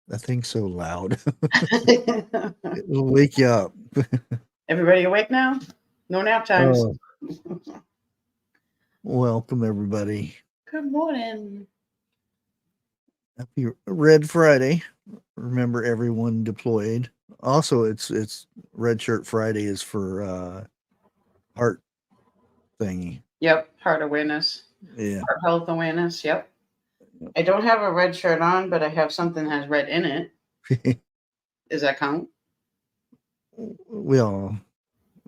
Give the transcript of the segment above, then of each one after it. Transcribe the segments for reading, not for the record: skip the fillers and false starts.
That thing's so loud. It'll wake you up. Everybody awake now? No nap times. Oh, welcome everybody. Good morning. Happy Red Friday. Remember everyone deployed. Also, it's Red Shirt Friday is for heart thingy. Yep, heart awareness. Yeah. Heart health awareness. Yep. I don't have a red shirt on, but I have something that has red in it. Does that count? Well,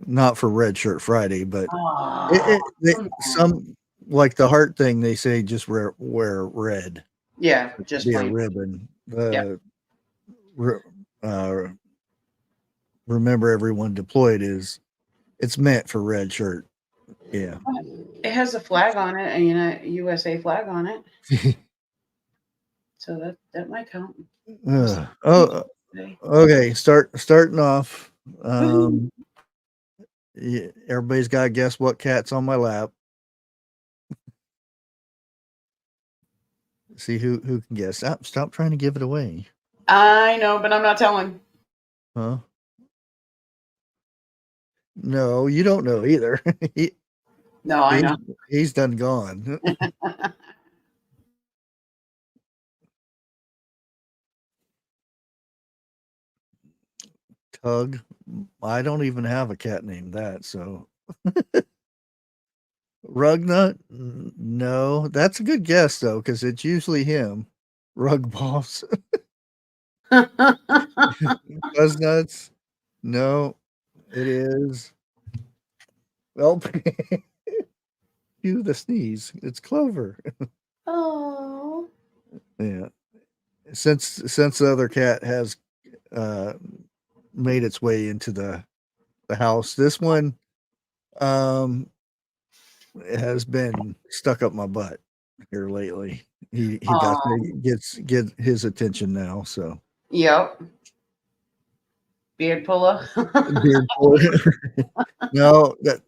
not for Red Shirt Friday, but Oh, some like the heart thing. They say just wear red. yeah, It could just be a plain. ribbon. Yep. Uh, remember everyone deployed is it's meant for red shirt. Yeah. It has a flag on it, and USA flag on it, so that might count. Okay. Starting off. Yeah, everybody's got to guess what cat's on my lap. See who can guess. Stop trying to give it away. I know, but I'm not telling. Huh? No, you don't know either. No, I know. He's done gone. Tug. I don't even have a cat named that, so Rugnut? No, that's a good guess though, because it's usually him. Rug balls. Buzznuts? No, it is. Well, cue the sneeze. It's Clover. Oh. Yeah. Since the other cat has made its way into the house, this one has been stuck up my butt here lately. He got get his attention now. So Yep. Beard puller. beard puller. No, that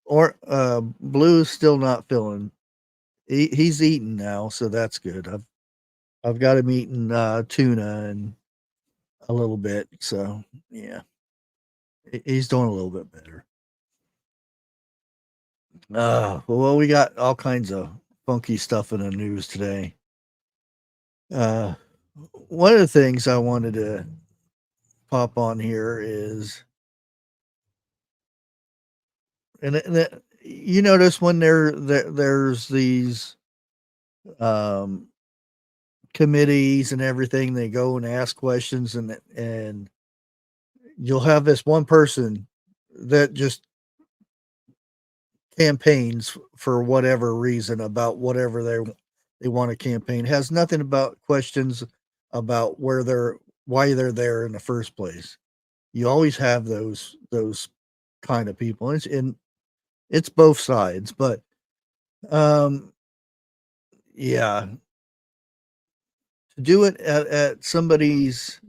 or Blue's still not feeling. He's eating now, so that's good. I've got him eating tuna and a little bit. So yeah, he's doing a little bit better. Well, we got all kinds of funky stuff in the news today. One of the things I wanted to pop on here is, and you notice when there's these committees and everything, they go and ask questions, and you'll have this one person that just campaigns for whatever reason about whatever they want to campaign. It has nothing about questions about why they're there in the first place. You always have those kind of people. It's both sides, but yeah, to do it at somebody's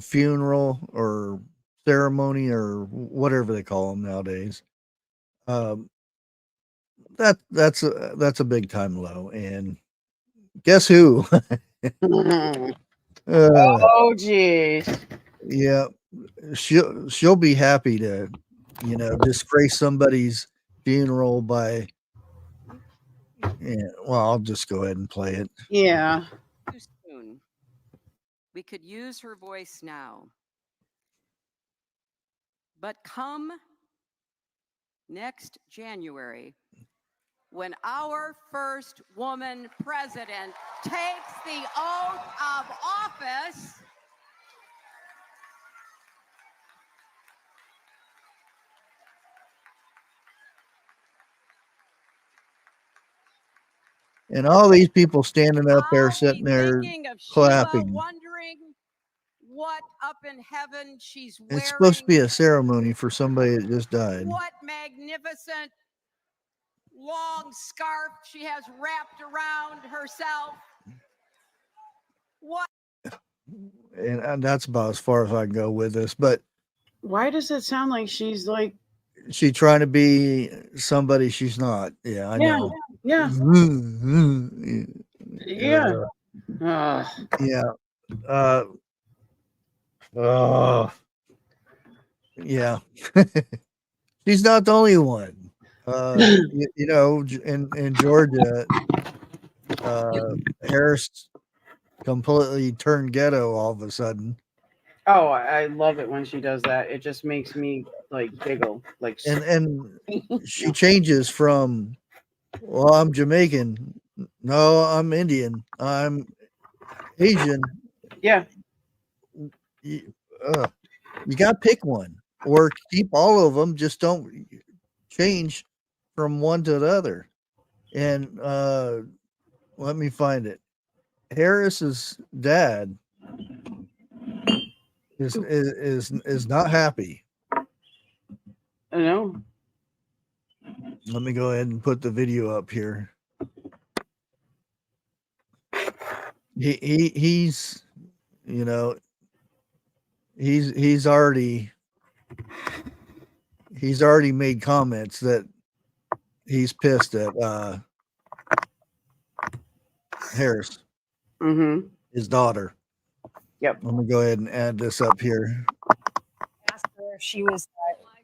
funeral or ceremony or whatever they call them nowadays. That's a big time low. And guess who? Oh, geez. Yeah, she'll be happy to disgrace somebody's funeral by. Yeah, well, I'll just go ahead and play it. Yeah. Too soon. We could use her voice now. But come next January, when our first woman president takes the oath of office, and all these people standing up there, sitting there clapping. Wondering what up in heaven she's wearing. It's supposed to be a ceremony for somebody that just died. What magnificent long scarf she has wrapped around herself. What? And that's about as far as I can go with this. But why does it sound like she's like she trying to be somebody she's not? Yeah, I know. Yeah. Yeah. Yeah. Yeah. Oh, yeah. She's not the only one. In Georgia, Harris completely turned ghetto all of a sudden. Oh, I love it when she does that. It just makes me like giggle. Like, And she changes from, well, I'm Jamaican. No, I'm Indian. I'm Asian. yeah, You, you got to pick one or keep all of them. Just don't change from one to the other. And let me find it. Harris's dad is not happy. I know. Let me go ahead and put the video up here. He's you know he's already made comments that he's pissed at Harris, his daughter. Yep. Let me go ahead and add this up here. Asked her if she was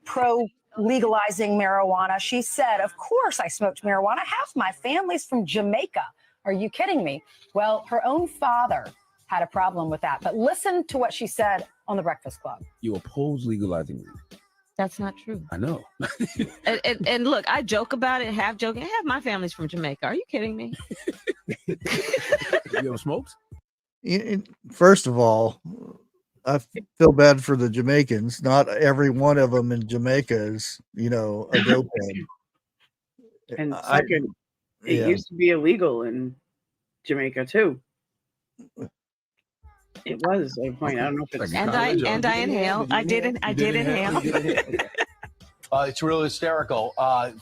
pro legalizing marijuana. She said, "Of course I smoked marijuana. Half my family's from Jamaica. Are you kidding me?" Well, her own father had a problem with that. But listen to what she said on The Breakfast Club. You oppose legalizing weed. That's not true. I know. and look, I joke about it, half joking. Half my family's from Jamaica. Are you kidding me? You ever smoked? First of all, I feel bad for the Jamaicans. Not every one of them in Jamaica is, a dope head. And second, it used to be illegal in Jamaica too. It was at a point. I don't know if it's and I inhaled. I did inhale. It's real hysterical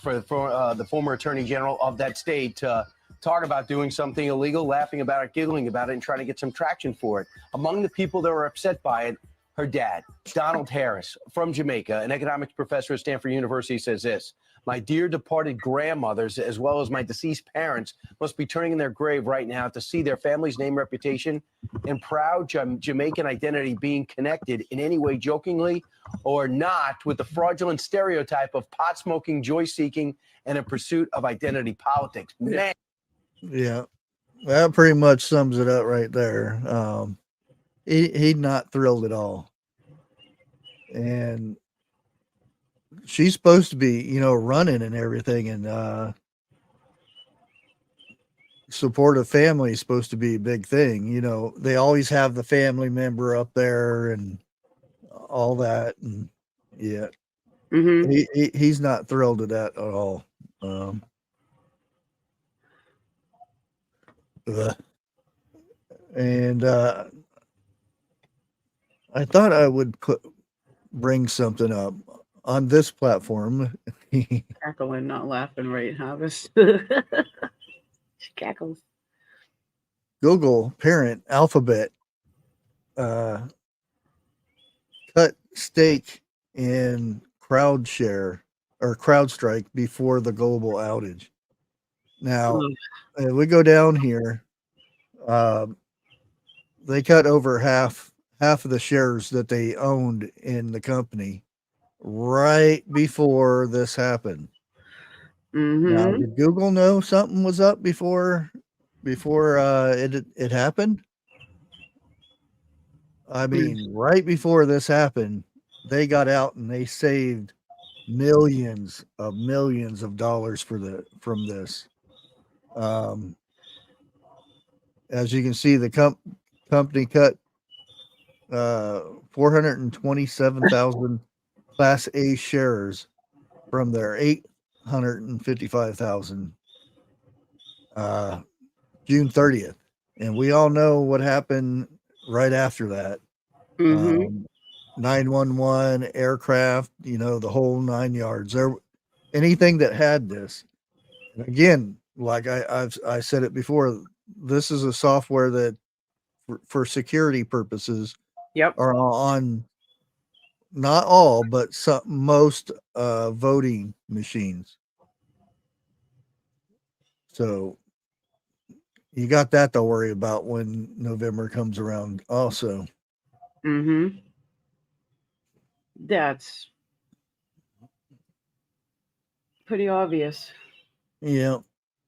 for the former attorney general of that state to talk about doing something illegal, laughing about it, giggling about it, and trying to get some traction for it. Among the people that were upset by it, her dad, Donald Harris, from Jamaica, an economics professor at Stanford University, says this: "My dear departed grandmothers, as well as my deceased parents, must be turning in their grave right now to see their family's name, reputation, and proud Jamaican identity being connected in any way, jokingly or not, with the fraudulent stereotype of pot-smoking, joy-seeking, and in pursuit of identity politics." Man. Yeah, that pretty much sums it up right there. He's not thrilled at all. And she's supposed to be, running and everything, and support of family is supposed to be a big thing. They always have the family member up there and all that. And yeah, he's not thrilled at that at all. And I thought I would bring something up on this platform. cackling, not laughing, right, Harvest? She cackles. Google parent Alphabet cut stake in CrowdStrike before the global outage. Now, we go down here. They cut over half of the shares that they owned in the company right before this happened. Now, did Google know something was up before it happened? I mean, right before this happened, they got out and they saved millions of dollars from this. As you can see, the company cut 427,000 Class A shares from their 855,000 June 30th. And we all know what happened right after that. 911, aircraft, the whole 9 yards. Anything that had this. Again, like I said it before, this is a software that for security purposes are on not all, but most voting machines. So, you got that to worry about when November comes around also. Mm-hmm. That's pretty obvious. Yeah.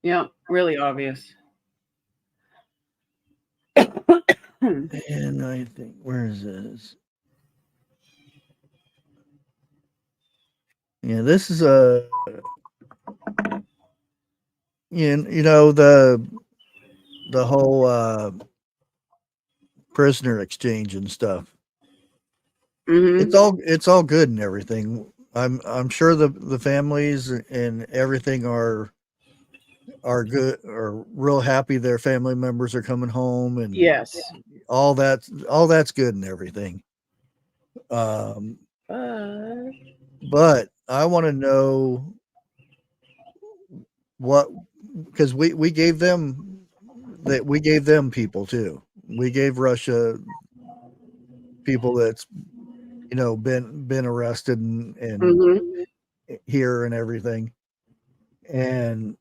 Yeah, really obvious. And I think, where is this? Yeah, this is you know, the whole prisoner exchange and stuff. Mm-hmm. It's all good and everything. I'm sure the families and everything are good, are real happy their family members are coming home, and Yes. all that's good and everything. But I want to know what, because we gave them people too. We gave Russia people that's been arrested and Mm-hmm. here and everything, and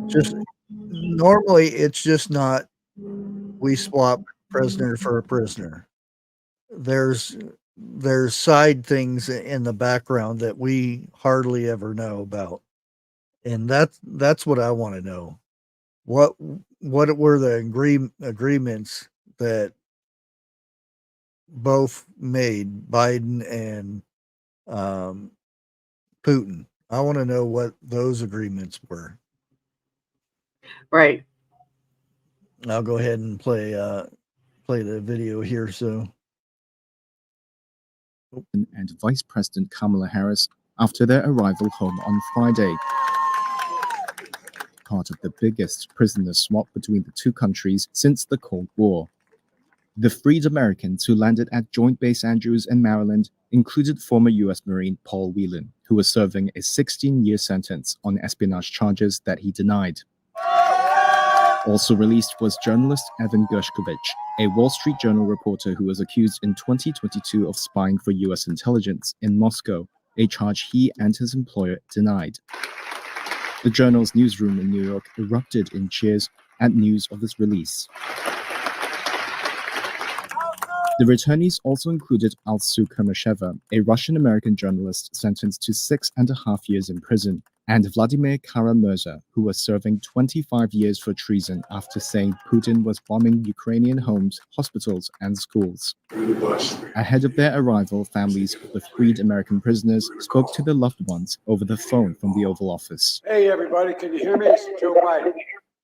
just normally it's just not, we swap prisoner for a prisoner. There's side things in the background that we hardly ever know about, and that's what I want to know. What were the agreements that both made, Biden and Putin? I want to know what those agreements were. Right. I'll go ahead and play the video here. So, and Vice President Kamala Harris after their arrival home on Friday, part of the biggest prisoner swap between the two countries since the Cold War. The freed Americans who landed at Joint Base Andrews in Maryland included former U.S. Marine Paul Whelan, who was serving a 16-year sentence on espionage charges that he denied. Also released was journalist Evan Gershkovich, a Wall Street Journal reporter who was accused in 2022 of spying for U.S. intelligence in Moscow, a charge he and his employer denied. The Journal's newsroom in New York erupted in cheers at news of this release. The returnees also included Alsu Kermasheva, a Russian-American journalist sentenced to 6.5 years in prison, and Vladimir Kara-Murza, who was serving 25 years for treason after saying Putin was bombing Ukrainian homes, hospitals, and schools. Ahead of their arrival, families of the freed American prisoners spoke to their loved ones over the phone from the Oval Office. Hey, everybody, can you hear me? It's Joe Biden.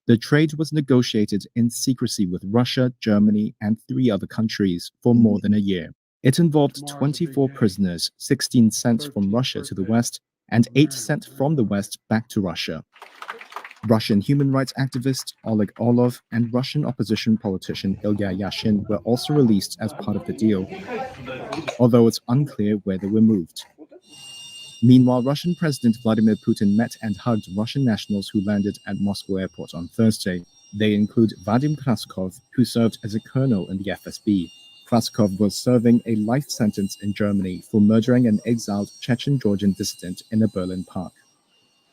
The trade was negotiated in secrecy with Russia, Germany, and 3 other countries for more than a year. It involved 24 prisoners, 16 sent from Russia to the West, and 8 sent from the West back to Russia. Russian human rights activist Oleg Orlov and Russian opposition politician Ilya Yashin were also released as part of the deal, although it's unclear where they were moved. Meanwhile, Russian President Vladimir Putin met and hugged Russian nationals who landed at Moscow airport on Thursday. They include Vadim Kraskov, who served as a colonel in the FSB. Kraskov was serving a life sentence in Germany for murdering an exiled Chechen-Georgian dissident in a Berlin park.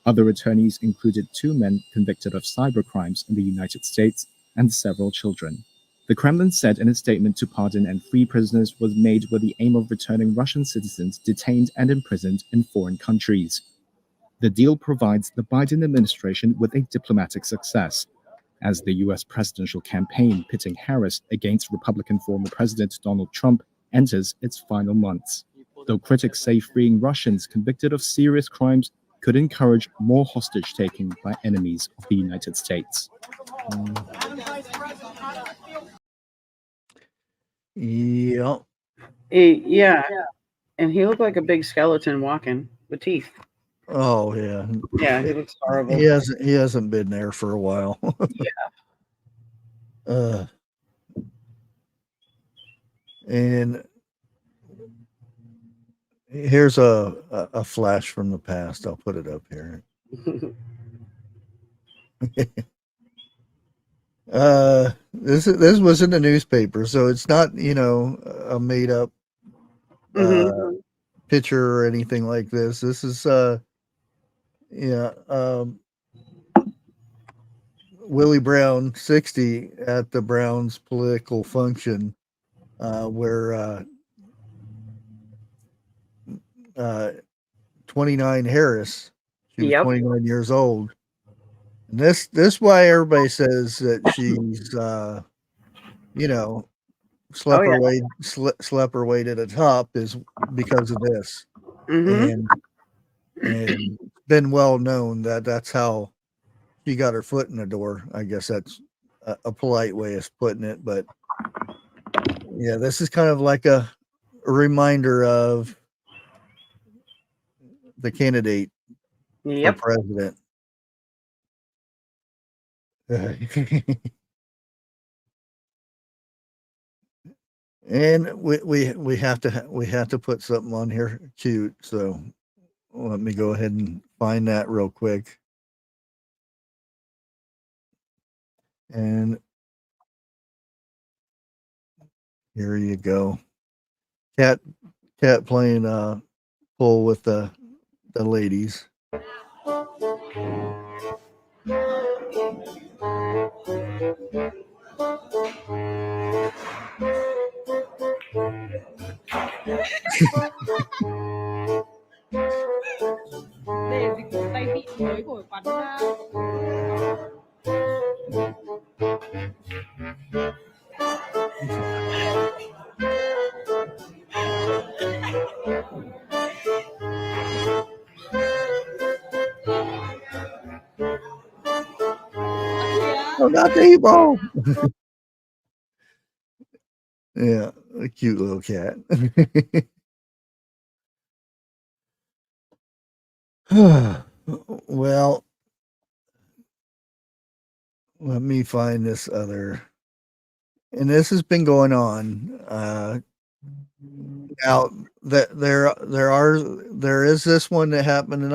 Other returnees included 2 men convicted of cybercrimes in the United States and several children. The Kremlin said in a statement to pardon and free prisoners was made with the aim of returning Russian citizens detained and imprisoned in foreign countries. The deal provides the Biden administration with a diplomatic success, as the U.S. presidential campaign pitting Harris against Republican former President Donald Trump enters its final months. Though critics say freeing Russians convicted of serious crimes could encourage more hostage-taking by enemies of the United States. Yep. Yeah. And he looked like a big skeleton walking with teeth. Oh yeah. Yeah, he looks horrible. He hasn't been there for a while. Yeah. And here's a flash from the past. I'll put it up here. This was in the newspaper, so it's not a made up picture or anything like this. This is Willie Brown 60 at the Browns political function, where 29 Harris, she was 29 years old. And this why everybody says that she's you know, slept her way to the top is because of this. Mm-hmm. And been well known that that's how she got her foot in the door. I guess that's a polite way of putting it, but yeah, this is kind of like a reminder of the candidate for president. And we have to put something on here cute. So let me go ahead and find that real quick. And here you go. Cat playing pool with the ladies. Oh, not the ball. Yeah, a cute little cat. Well, let me find this other. And this has been going on. Now that there is this one that happened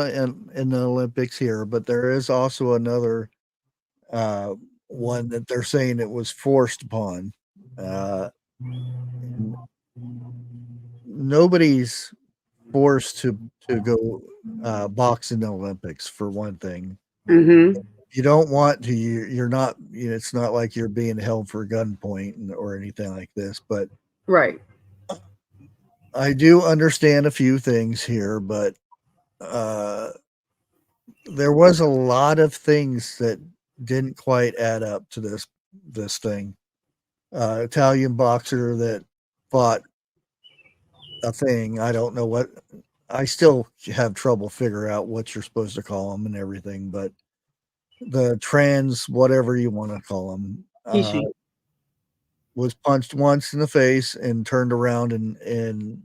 in the Olympics here, but there is also another one that they're saying it was forced upon. Nobody's forced to go box in the Olympics, for one thing. Mm-hmm. You don't want to. You're not. It's not like you're being held for gunpoint or anything like this. But Right. I do understand a few things here, but there was a lot of things that didn't quite add up to this thing. Italian boxer that fought a thing. I don't know what. I still have trouble figure out what you're supposed to call them and everything, but the trans, whatever you want to call them, was punched once in the face and turned around and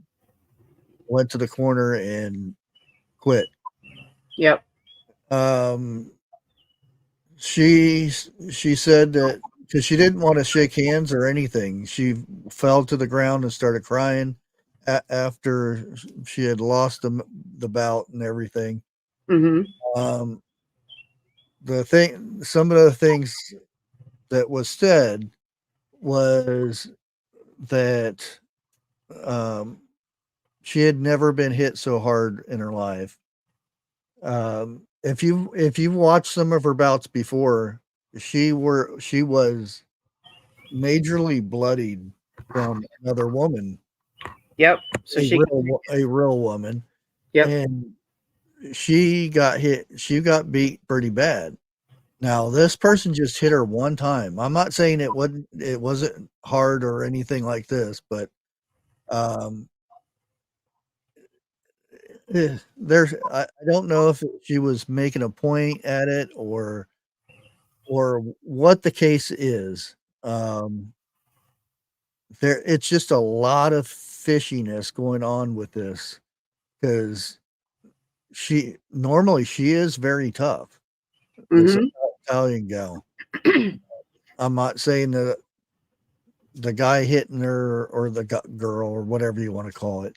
went to the corner and quit. Yep. She said that because she didn't want to shake hands or anything, she fell to the ground and started crying after she had lost the bout and everything. Mm-hmm. Some of the things that was said was that she had never been hit so hard in her life. If you've watched some of her bouts before, she was majorly bloodied from another woman. Yep. So a real woman. Yep. And she got hit. She got beat pretty bad. Now this person just hit her one time. I'm not saying it wasn't hard or anything like this, but I don't know if she was making a point at it or what the case is. It's just a lot of fishiness going on with this because she is very tough. This Italian gal. I'm not saying that the guy hitting her or the girl or whatever you want to call it,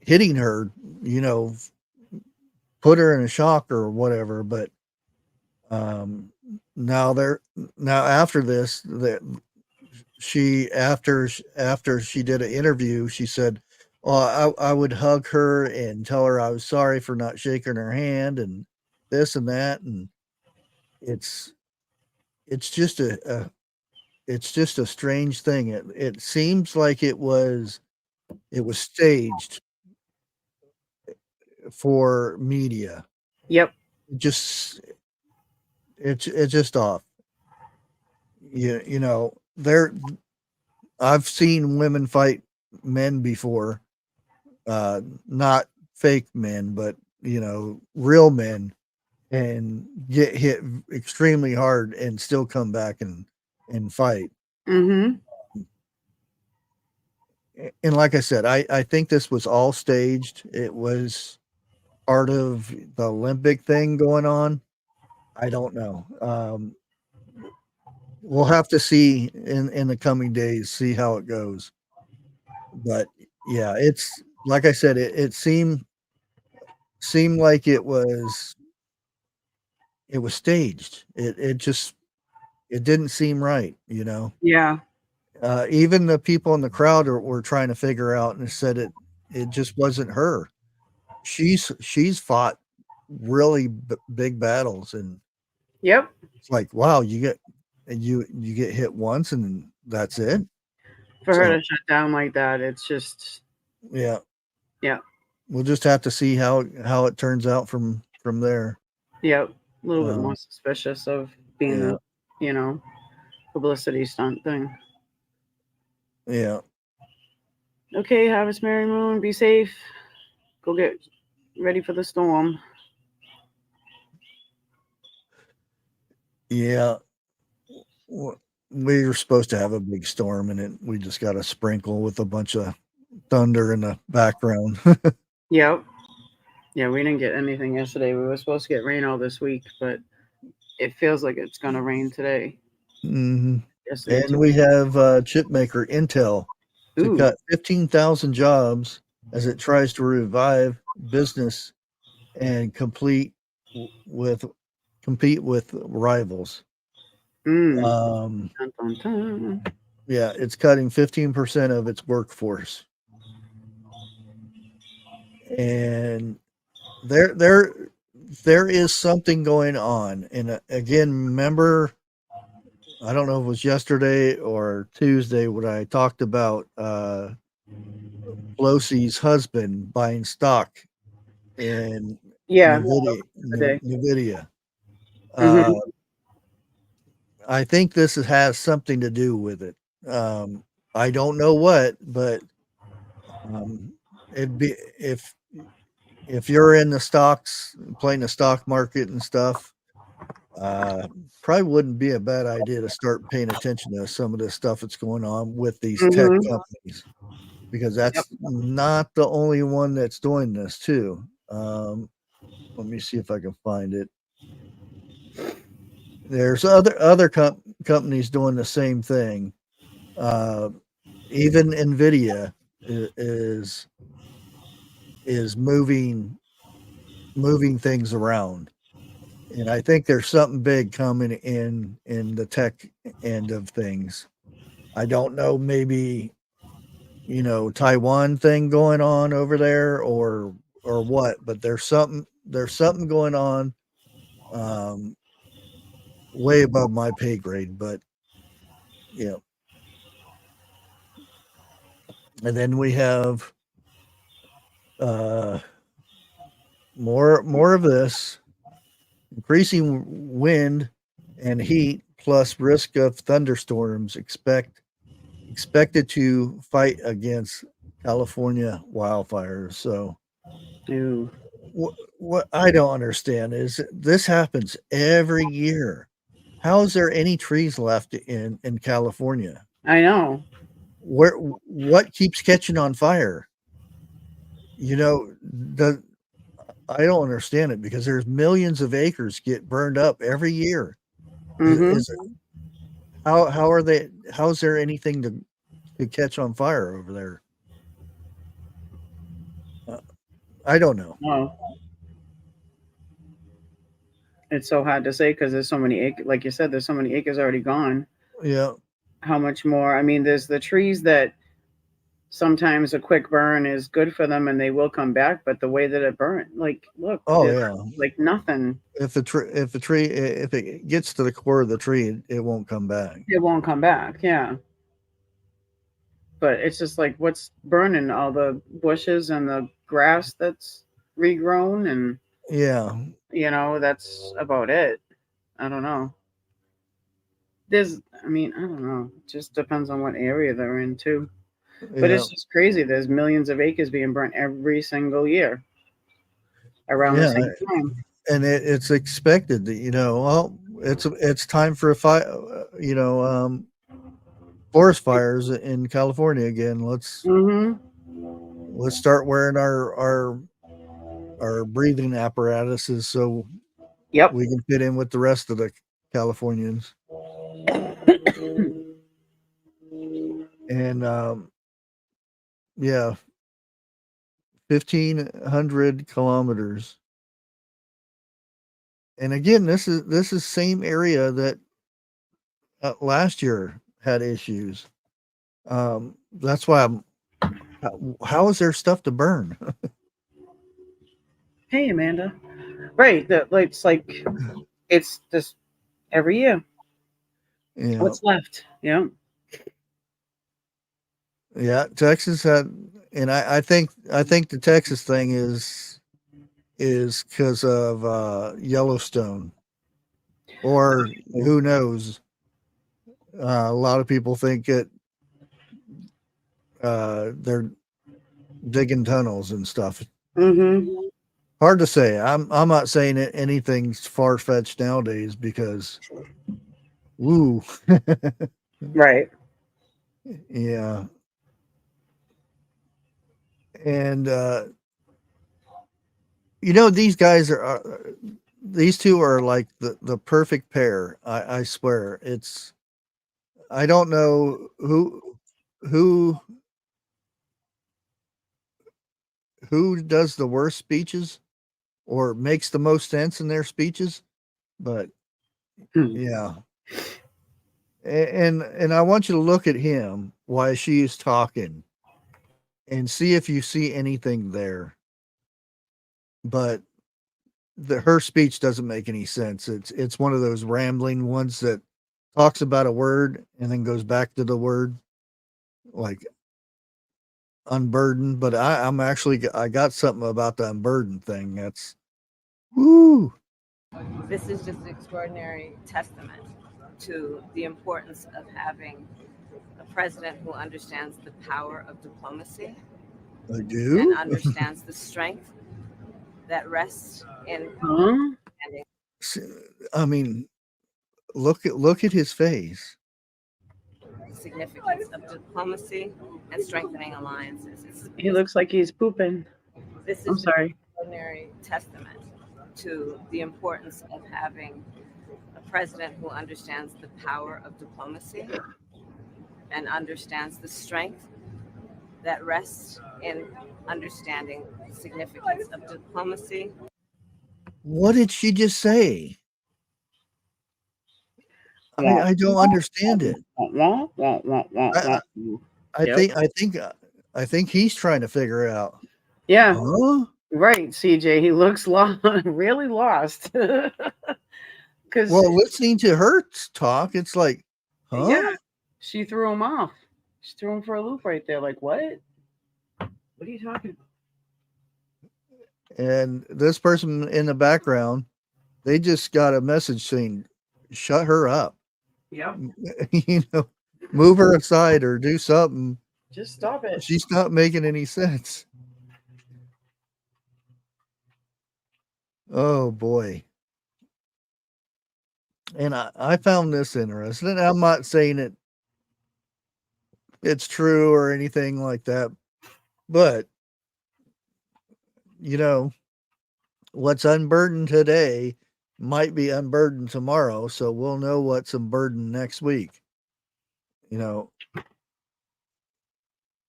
hitting her, put her in a shock or whatever. But now after this, after she did an interview, she said, "Oh, I would hug her and tell her I was sorry for not shaking her hand and this and that." And it's just it's just a strange thing. It seems like it was staged for media. Yep. Just it's just off. You know, I've seen women fight men before, not fake men, but you know, real men, and get hit extremely hard and still come back and fight. Mm-hmm. And like I said, I think this was all staged. It was part of the Olympic thing going on. I don't know. We'll have to see in the coming days, see how it goes. But yeah, it's like I said, it seemed like it was staged. It didn't seem right, you know. Yeah. Even the people in the crowd were trying to figure out and said it just wasn't her. She's fought really big battles, and Yep. it's like, wow, you get hit once and that's it. For her So, to shut down like that, it's just yeah, yeah. we'll just have to see how it turns out from there. Yep. A little bit more suspicious of being Yeah. a, you know, publicity stunt thing. Yeah. Okay, Harvest Merry Moon, be safe. Go get ready for the storm. Yeah. We were supposed to have a big storm, and we just got a sprinkle with a bunch of thunder in the background. Yep. Yeah, we didn't get anything yesterday. We were supposed to get rain all this week, but it feels like it's gonna rain today. Mm-hmm. Yesterday And too. we have chip maker Intel to Ooh. cut 15,000 jobs as it tries to revive business and compete with rivals. Dun, dun, dun. Yeah, it's cutting 15% of its workforce. And there is something going on. And again, remember, I don't know if it was yesterday or Tuesday when I talked about Pelosi's husband buying stock in NVIDIA. I think this has something to do with it. I don't know what, but it'd be if you're in the stocks, playing the stock market and stuff, probably wouldn't be a bad idea to start paying attention to some of the stuff that's going on with these tech companies, because that's not the only one that's doing this too. Let me see if I can find it. There's other companies doing the same thing. Even NVIDIA is moving things around, and I think there's something big coming in the tech end of things. I don't know, maybe, you know, Taiwan thing going on over there or what, but there's something going on way above my pay grade, but yeah. And then we have more of this. Increasing wind and heat plus risk of thunderstorms expected to fight against California wildfires. So what I don't understand is this happens every year. How is there any trees left in California? I know. What keeps catching on fire? You know, I don't understand it, because there's millions of acres get burned up every year. Is it, how's there anything to catch on fire over there? I don't know. Oh. It's so hard to say because there's so many acres. Like you said, there's so many acres already gone. Yeah. How much more? I mean, there's the trees that sometimes a quick burn is good for them and they will come back, but the way that it burned, like, look, Oh it's yeah. like nothing. If it gets to the core of the tree, it won't come back. It won't come back. Yeah. But it's just like, what's burning? All the bushes and the grass that's regrown, and Yeah. that's about it. I don't know. I don't know. It just depends on what area they're in too. But Yeah. it's just crazy. There's millions of acres being burnt every single year around the Yeah. same time. And it's expected that, well, it's time for a fire, forest fires in California again. Let's start wearing our breathing apparatuses so Yep. we can fit in with the rest of the Californians. And yeah, 1,500 kilometers. And again, this is same area that last year had issues. That's why how is there stuff to burn? Hey, Amanda. Right. It's just every year. Yeah. What's left? Yeah. Yeah. Texas had, and I think the Texas thing is because of Yellowstone, or who knows? A lot of people think they're digging tunnels and stuff. Hard to say. I'm not saying anything's far fetched nowadays because, woo, Right. yeah, and these guys these two are like the perfect pair. I swear. I don't know who does the worst speeches or makes the most sense in their speeches, but yeah. And I want you to look at him while she is talking and see if you see anything there. But her speech doesn't make any sense. It's one of those rambling ones that talks about a word and then goes back to the word, like unburdened. But I got something about the unburdened thing. That's woo. This is just an extraordinary testament to the importance of having a president who understands the power of diplomacy I do. and understands the strength that rests in I mean, look at his face. significance of diplomacy and strengthening alliances. He looks like he's pooping. This is I'm sorry. an extraordinary testament to the importance of having a president who understands the power of diplomacy and understands the strength that rests in understanding the significance of diplomacy. What did she just say? I don't understand it. I think he's trying to figure it out. Yeah. Huh? Right, CJ. He looks really lost. Well, listening to her talk, it's like, huh? Yeah, she threw him off. She threw him for a loop right there. Like, what? What are you talking about? And this person in the background, they just got a message saying, shut her up. Yep. Move her aside or do something. Just stop it. She's not making any sense. Oh boy. And I found this interesting. I'm not saying it's true or anything like that, but what's unburdened today might be unburdened tomorrow, so we'll know what's unburdened next week.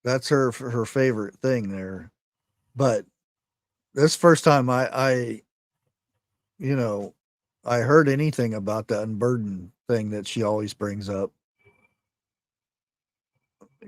That's her favorite thing there. But this first time I heard anything about the unburdened thing that she always brings up.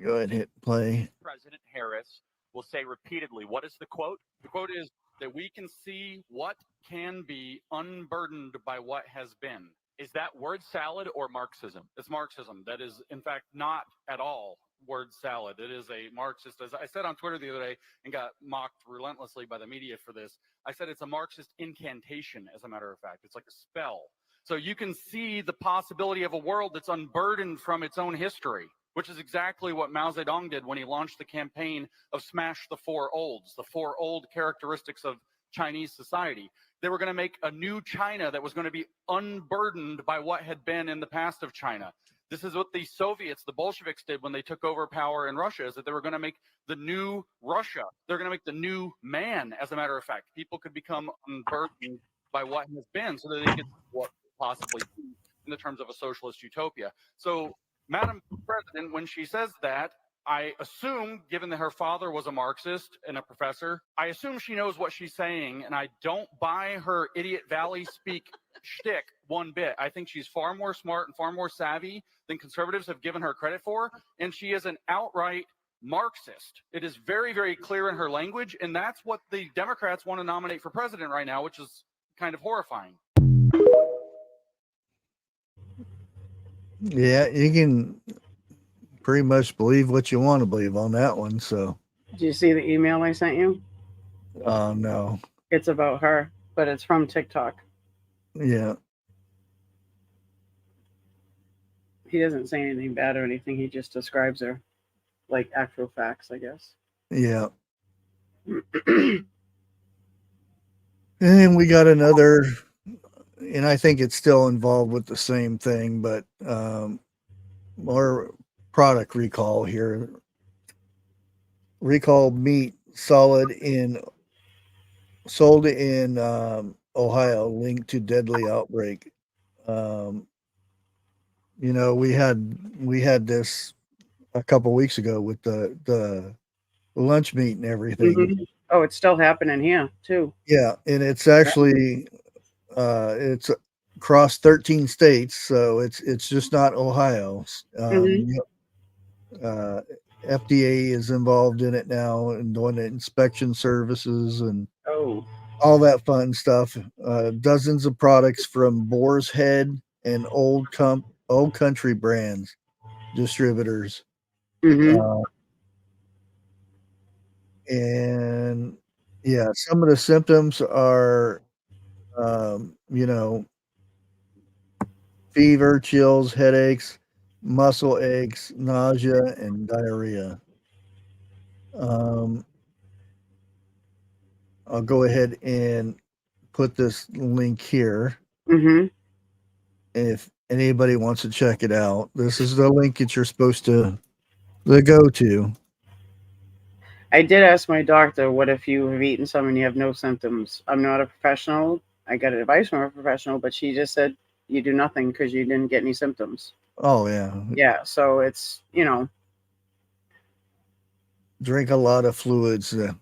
Go ahead and hit play. President Harris will say repeatedly, what is the quote? The quote is that we can see what can be unburdened by what has been. Is that word salad or Marxism? It's Marxism. That is, in fact, not at all word salad. It is a Marxist, as I said on Twitter the other day and got mocked relentlessly by the media for this. I said it's a Marxist incantation, as a matter of fact. It's like a spell. So you can see the possibility of a world that's unburdened from its own history, which is exactly what Mao Zedong did when he launched the campaign of Smash the Four Olds, the four old characteristics of Chinese society. They were going to make a new China that was going to be unburdened by what had been in the past of China. This is what the Soviets, the Bolsheviks, did when they took over power in Russia, is that they were going to make the new Russia. They're going to make the new man, as a matter of fact. People could become unburdened by what has been so that they could what possibly be in the terms of a socialist utopia. So, Madam President, when she says that, I assume, given that her father was a Marxist and a professor, I assume she knows what she's saying, and I don't buy her idiot Valley speak shtick one bit. I think she's far more smart and far more savvy than conservatives have given her credit for, and she is an outright Marxist. It is very, very clear in her language, and that's what the Democrats want to nominate for president right now, which is kind of horrifying. Yeah, you can pretty much believe what you want to believe on that one. So, Did you see the email I sent you? No. It's about her, but it's from TikTok. Yeah. He doesn't say anything bad or anything. He just describes her like actual facts, I guess. Yeah. And we got another, and I think it's still involved with the same thing, but more product recall here. Recall meat sold in Ohio linked to deadly outbreak. You know, we had this a couple weeks ago with the lunch meat and everything. Mm-hmm. Oh, it's still happening here too. Yeah, and it's actually it's across 13 states, so it's just not Ohio. FDA is involved in it now and doing the inspection services and all that fun stuff. Dozens of products from Boar's Head and Old Country brands distributors. And yeah, some of the symptoms are you know, fever, chills, headaches, muscle aches, nausea, and diarrhea. I'll go ahead and put this link here. If anybody wants to check it out, this is the link that you're supposed to go to. I did ask my doctor, what if you have eaten some and you have no symptoms? I'm not a professional. I got advice from a professional, but she just said you do nothing because you didn't get any symptoms. Oh, yeah. Yeah, so it's, you know. Drink a lot of fluids to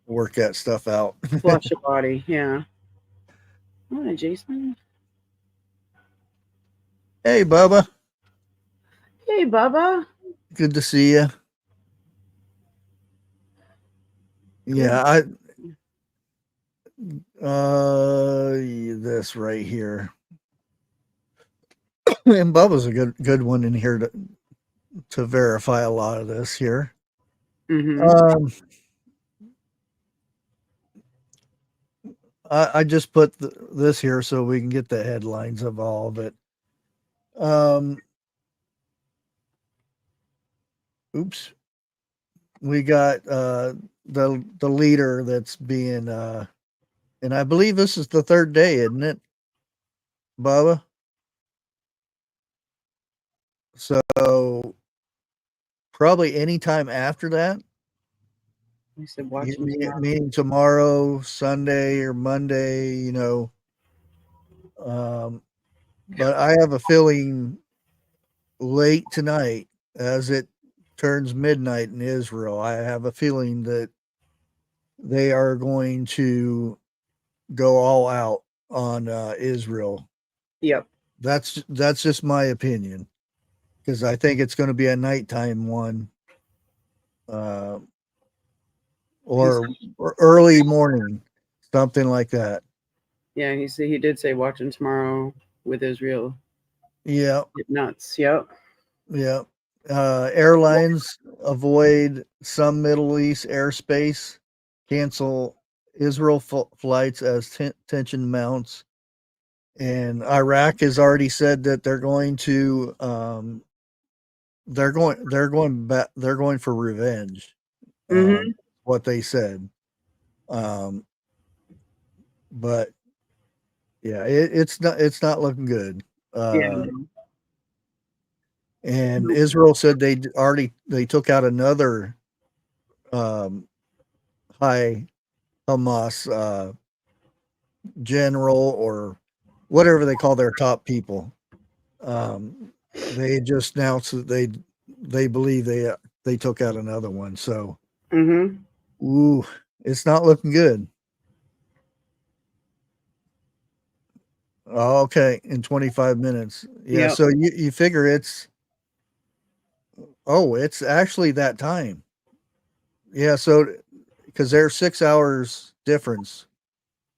work that stuff out. Flush your body, yeah. Hi, Jason. Hey, Bubba. Hey, Bubba. Good to see you. Yeah, this right here. And Bubba's a good one in here to verify a lot of this here. I just put this here so we can get the headlines of all of it. Oops. We got the leader that's being and I believe this is the third day, isn't it, Bubba? So probably anytime after that. I said meaning tomorrow, Sunday or Monday, you know. But I have a feeling late tonight, as it turns midnight in Israel, I have a feeling that they are going to go all out on Israel. Yep. That's just my opinion, because I think it's going to be a nighttime one. uh, He or early morning, something like that. Yeah, he did say watching tomorrow with Israel. Yeah, Get nuts. Yep. yeah. Airlines avoid some Middle East airspace, cancel Israel flights as tension mounts, and Iraq has already said that they're going to they're going back, they're going for revenge. Mm-hmm. What they said, but yeah, it's not looking good. Yeah. And Israel said they took out another high Hamas general or whatever they call their top people. They just announced that they believe they took out another one. So, ooh, it's not looking good. Okay, in 25 minutes. Yeah, Yep. so you figure it's actually that time. Yeah, so because they're 6 hours difference,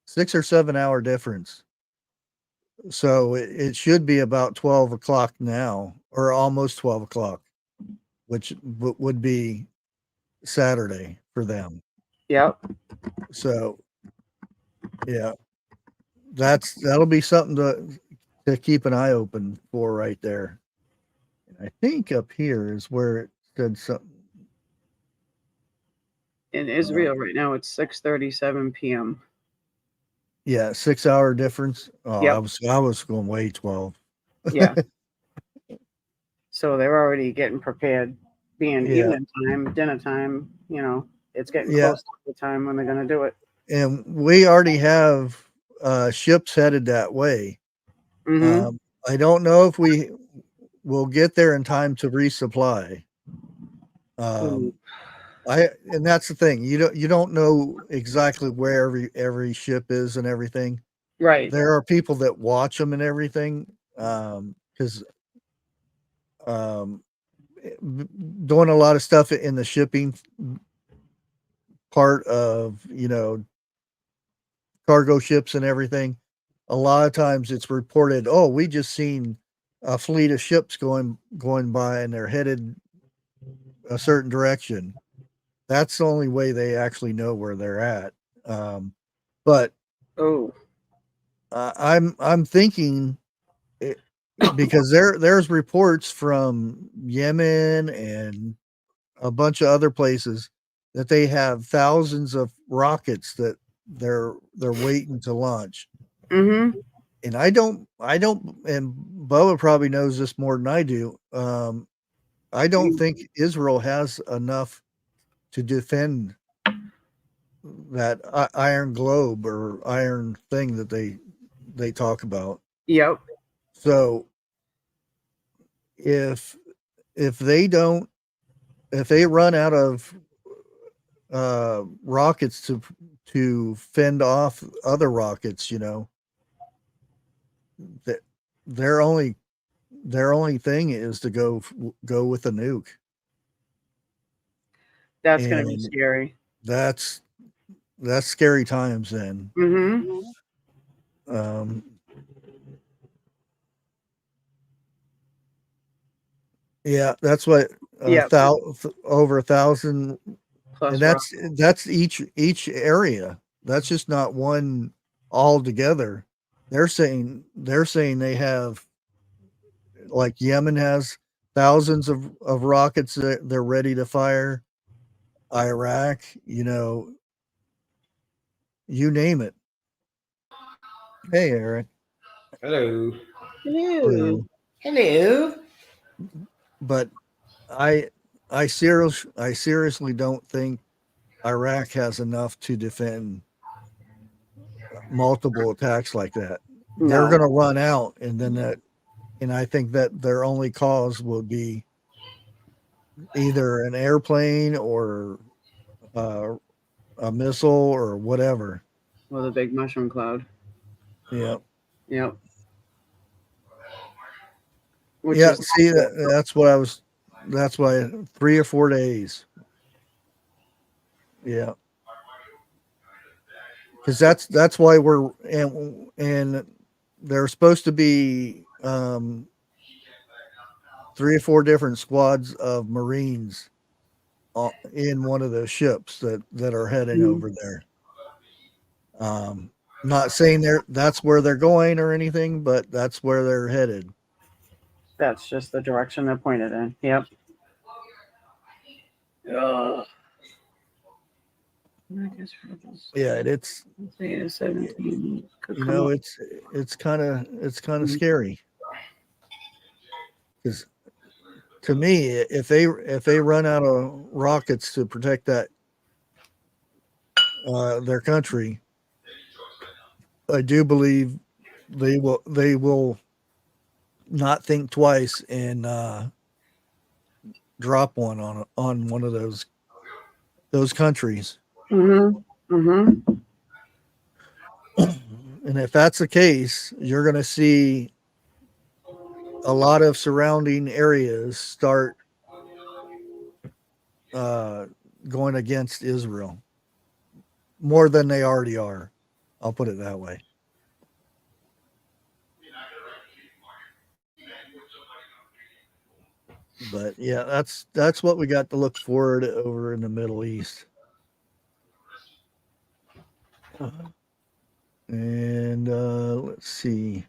6 or 7 hour difference. So it should be about 12 o'clock now, or almost 12 o'clock, which would be Saturday for them. Yep. So yeah, that'll be something to keep an eye open for right there. And I think up here is where it said something. In Israel right now, it's 6:37 p.m. Yeah, 6 hour difference. Oh, Yep. I was going way 12. Yeah. So they're already getting prepared, being Yeah. evening time, dinner time. It's getting Yeah. close to the time when they're going to do it. And we already have ships headed that way. Mm-hmm. I don't know if we will get there in time to resupply. And that's the thing. You don't know exactly where every ship is and everything. Right. There are people that watch them and everything. Because doing a lot of stuff in the shipping part of cargo ships and everything. A lot of times it's reported, oh, we just seen a fleet of ships going by and they're headed a certain direction. That's the only way they actually know where they're at. But I'm thinking because there's reports from Yemen and a bunch of other places that they have thousands of rockets that they're waiting to launch. Mm-hmm. And I don't, and Boa probably knows this more than I do. I don't think Israel has enough to defend that iron globe or iron thing that they talk about. Yep. So if they run out of rockets to fend off other rockets, that their only thing is to go with a nuke. That's going to be scary. That's scary times then. Mm-hmm. Yeah, that's what over 1,000, plus, and that's each area. That's just not one all together. They're saying they have, like Yemen has thousands of rockets that they're ready to fire. Iraq, you name it. Hey, Eric. Hello. Hello. Hello. But I seriously don't think Iraq has enough to defend multiple attacks like that. No. They're going to run out, and I think that their only cause will be either an airplane or a missile or whatever. Well, the big mushroom cloud. Yep. Yep. See, that's why 3 or 4 days. Yeah. Because that's why we're and there's supposed to be 3 or 4 different squads of Marines in one of those ships that are heading over there. Not saying that's where they're going or anything, but that's where they're headed. That's just the direction they're pointed in. Yep. Yeah, it's 17 could you come know up. it's kind of scary because to me, if they run out of rockets to protect that their country, I do believe they will not think twice and drop one on one of those countries. Mm-hmm. Mm-hmm. And if that's the case, you're going to see a lot of surrounding areas start going against Israel more than they already are. I'll put it that way. But yeah, that's what we got to look forward to over in the Middle East. And let's see.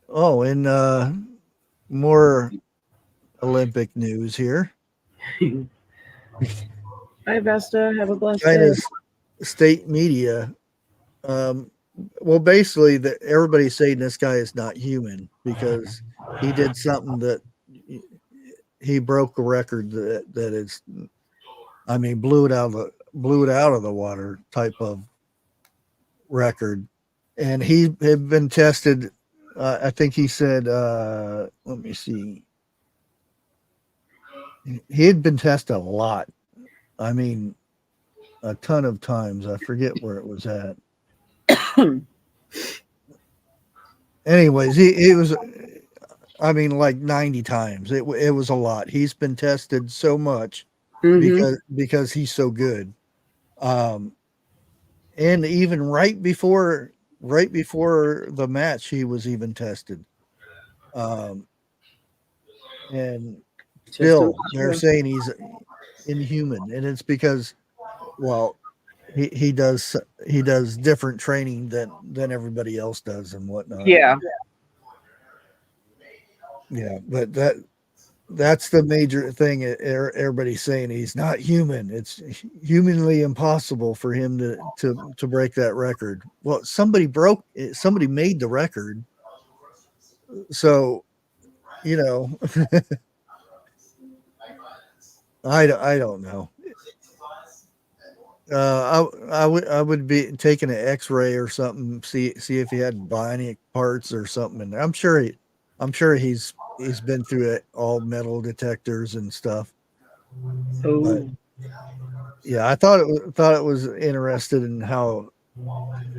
Oh, and more Olympic news here. Bye, Vesta. Have a blessed day. China's state media. Well, basically, everybody's saying this guy is not human because he did something that he broke a record that is, I mean, blew it out of the water type of record, and he had been tested. I think he said, let me see, he had been tested a lot. I mean, a ton of times. I forget where it was at. Anyways, he was, I mean, like 90 times. It was a lot. He's been tested so much because he's so good. And even right before the match, he was even tested. And still, they're saying he's inhuman, and it's because, well, he does different training than everybody else does and whatnot. Yeah. Yeah, but that's the major thing. Everybody's saying he's not human. It's humanly impossible for him to break that record. Well, somebody made the record, so you know. I don't know. I would be taking an X-ray or something, see if he had bionic parts or something in there. I'm sure he's been through it, all metal detectors and stuff. But yeah, I thought it was interested in how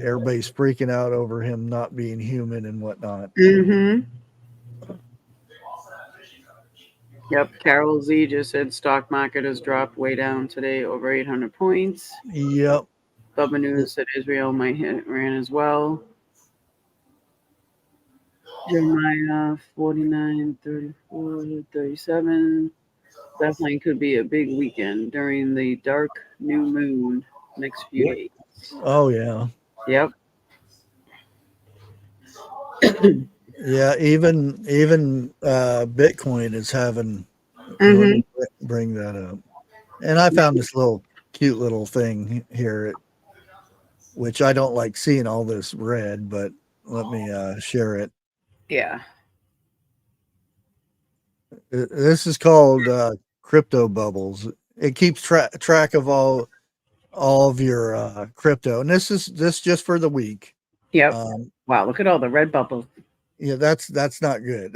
everybody's freaking out over him not being human and whatnot. Mm-hmm. Yep, Carol Z just said stock market has dropped way down today, over 800 points. Yep. Bubba News said Israel might hit Iran as well. Jeremiah 49, 34, 37. Definitely could be a big weekend during the dark new moon next few days. Oh yeah. Yep. Yeah, even Bitcoin is having. Let me bring that up. And I found this cute little thing here, which I don't like seeing all this red, but let me share it. Yeah. This is called crypto bubbles. It keeps track of all of your crypto, and this just for the week. Yep. Wow, look at all the red bubbles. Yeah, that's not good.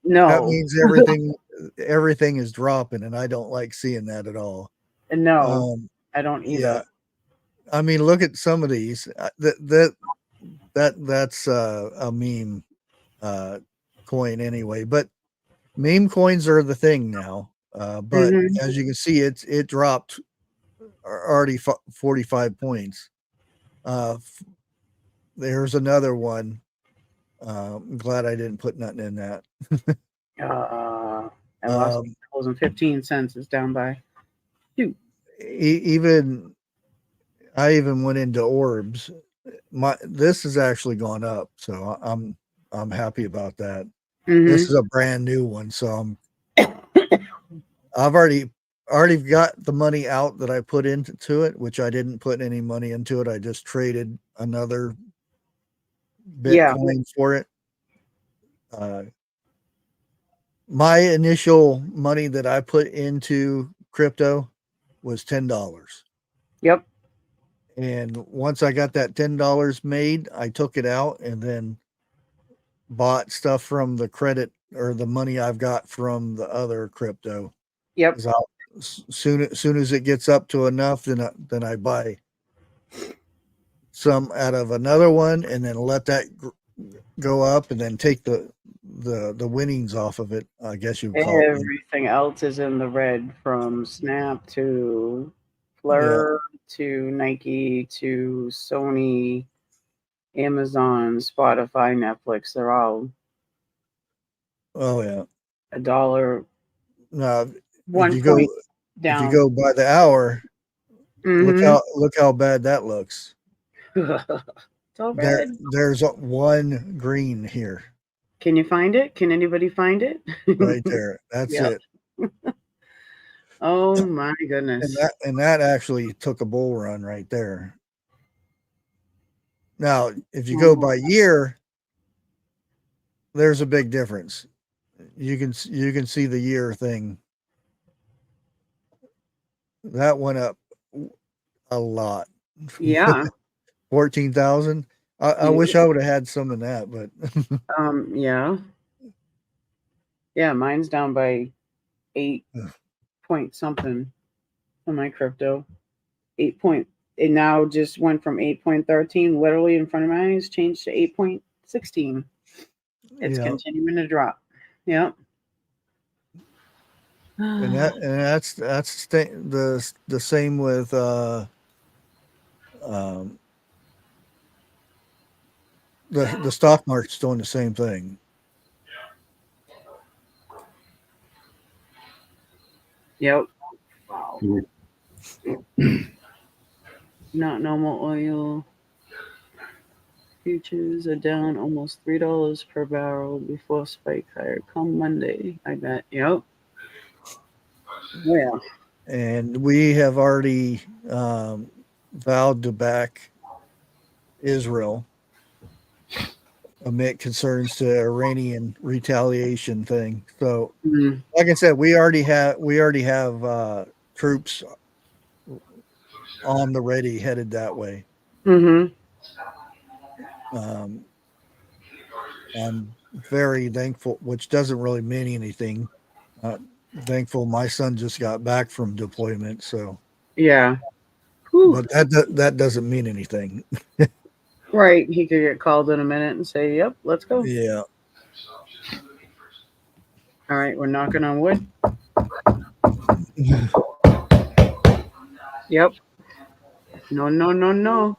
No. That means everything is dropping, and I don't like seeing that at all. No, I don't either. Yeah, I mean, look at some of these. That's a meme coin anyway. But meme coins are the thing now. But as you can see, it dropped already 45 points. There's another one. I'm glad I didn't put nothing in that. I lost $8.15. It's down by 2. I even went into orbs. This has actually gone up, so I'm happy about that. This is a brand new one, so I've already got the money out that I put into it, which I didn't put any money into it. I just traded another Bitcoin for it. My initial money that I put into crypto was $10. Yep. And once I got that $10 made, I took it out and then bought stuff from the credit or the money I've got from the other crypto. Yep. Soon as it gets up to enough, then I buy some out of another one and then let that go up and then take the winnings off of it. I guess you would call it. Everything else is in the red, from Snap to Fleur to Nike to Sony, Amazon, Spotify, Netflix. They're all $1. Now, One if you point go, down. if you go by the hour, look how bad that looks. So red. There's one green here. Can you find it? Can anybody find it? Right there. That's it. Oh my goodness. And that actually took a bull run right there. Now, if you go by year, there's a big difference. You can see the year thing. That went up a lot. Yeah. 14,000. I wish I would have had some of that, but yeah, mine's down by 8 point something on my crypto. 8 point. It now just went from 8.13 literally in front of my eyes, changed to 8.16. It's continuing to drop. Yep. And that's the same with the stock market's doing the same thing. Yep. Wow. Not normal oil. Futures are down almost $3 per barrel before spike higher come Monday. I bet. Yep. Yeah. And we have already vowed to back Israel amid concerns to Iranian retaliation thing. So, like I said, we already have troops on the ready, headed that way. I'm very thankful, which doesn't really mean anything. Thankful my son just got back from deployment, so yeah. But that doesn't mean anything. Right. He could get called in a minute and say, "Yep, let's go." Yeah. All right, we're knocking on wood. Yep. No, no, no, no.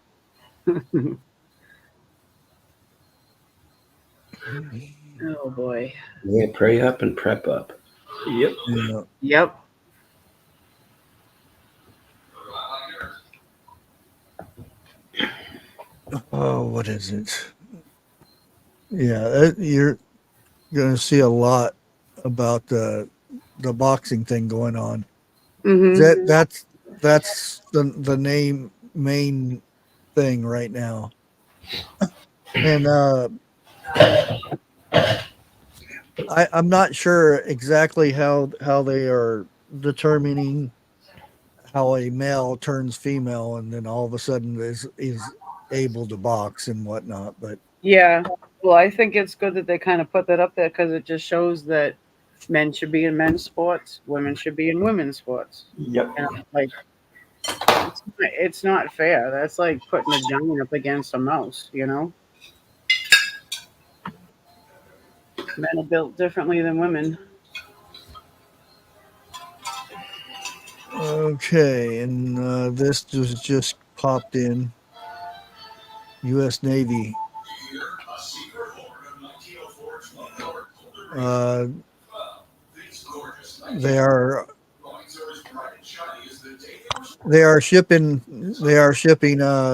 Oh boy. Yeah, pray up and prep up. Yep. Yeah. Yep. Oh, what is it? Yeah, you're going to see a lot about the boxing thing going on. That's the main thing right now. And I'm not sure exactly how they are determining how a male turns female and then all of a sudden is able to box and whatnot. But yeah, well, I think it's good that they kind of put that up there because it just shows that men should be in men's sports, women should be in women's sports. Yep. And like, it's not fair. That's like putting a giant up against a mouse, you know? Men are built differently than women. Okay, and this just popped in. U.S. Navy. They are shipping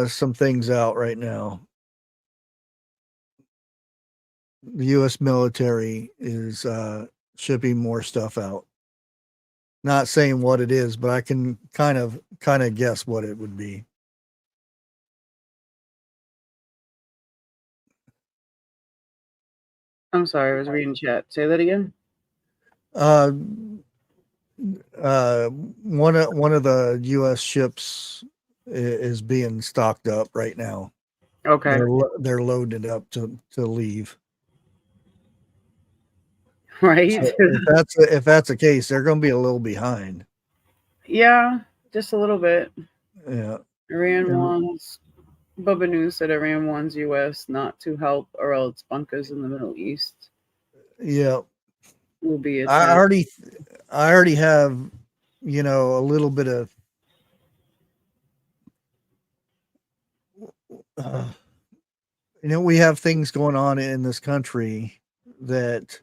some things out right now. The U.S. military is shipping more stuff out. Not saying what it is, but I can kind of guess what it would be. I'm sorry, I was reading chat. Say that again. One of the U.S. ships is being stocked up right now. Okay. They're loaded up to leave. Right. So if that's the case, they're going to be a little behind. Yeah, just a little bit. Yeah. Iran wants. Bubba News said Iran wants U.S. not to help, or else bunkers in the Middle East. Yeah. Will be I already have, a little bit of we have things going on in this country that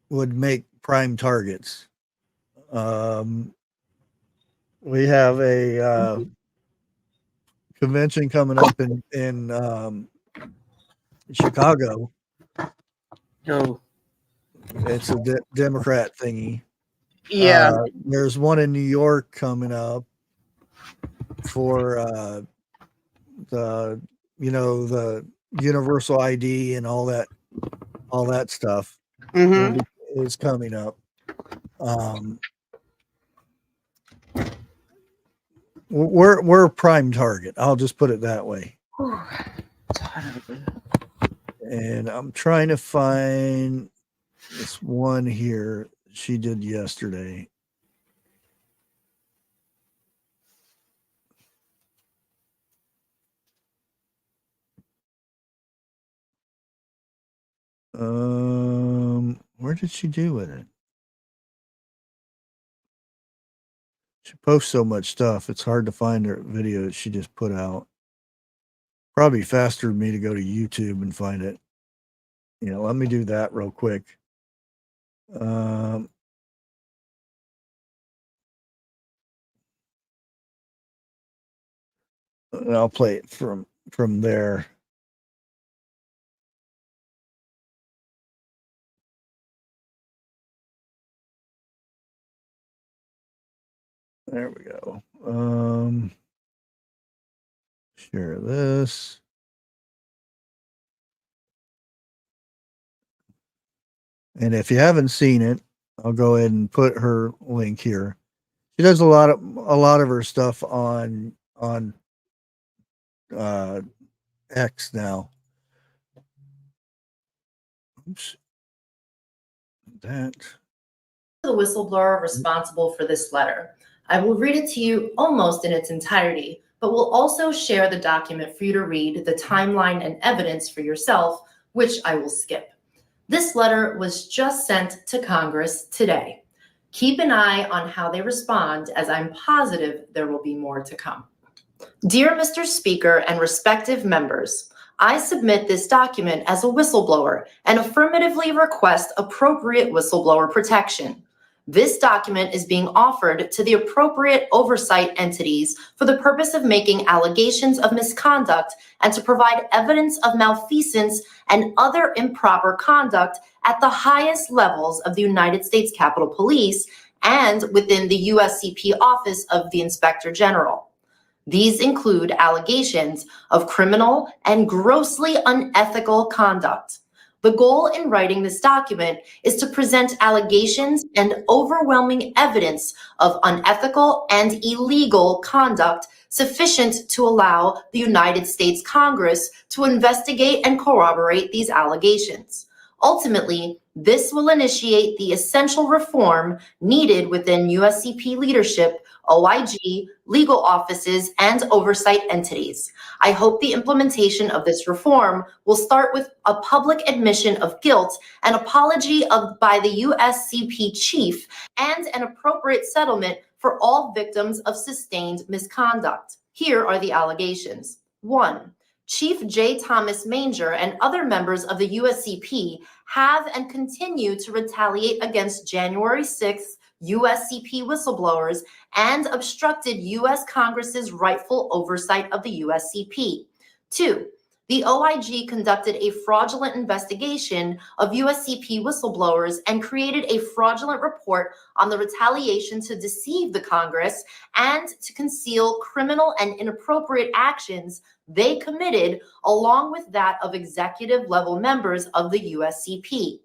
would make prime targets. We have a convention coming up in Chicago. No. It's a Democrat thingy. Yeah. There's one in New York coming up for the universal ID and all that stuff. Mm-hmm. Is coming up. We're a prime target. I'll just put it that way. And I'm trying to find this one here she did yesterday. Where did she do with it? She posts so much stuff, it's hard to find her video that she just put out. Probably faster for me to go to YouTube and find it. Let me do that real quick. And I'll play it from there. There we go. Share this. And if you haven't seen it, I'll go ahead and put her link here. She does a lot of her stuff on X now. Oops. That. The whistleblower responsible for this letter. I will read it to you almost in its entirety, but will also share the document for you to read the timeline and evidence for yourself, which I will skip. This letter was just sent to Congress today. Keep an eye on how they respond, as I'm positive there will be more to come. Dear Mr. Speaker and respective members, I submit this document as a whistleblower and affirmatively request appropriate whistleblower protection. This document is being offered to the appropriate oversight entities for the purpose of making allegations of misconduct and to provide evidence of malfeasance and other improper conduct at the highest levels of the United States Capitol Police and within the USCP Office of the Inspector General. These include allegations of criminal and grossly unethical conduct. The goal in writing this document is to present allegations and overwhelming evidence of unethical and illegal conduct sufficient to allow the United States Congress to investigate and corroborate these allegations. Ultimately, this will initiate the essential reform needed within USCP leadership OIG, legal offices, and oversight entities. I hope the implementation of this reform will start with a public admission of guilt, an apology by the USCP chief, and an appropriate settlement for all victims of sustained misconduct. Here are the allegations. 1. Chief J. Thomas Manger and other members of the USCP have and continue to retaliate against January 6th USCP whistleblowers and obstructed U.S. Congress's rightful oversight of the USCP. 2. The OIG conducted a fraudulent investigation of USCP whistleblowers and created a fraudulent report on the retaliation to deceive the Congress and to conceal criminal and inappropriate actions they committed, along with that of executive level members of the USCP.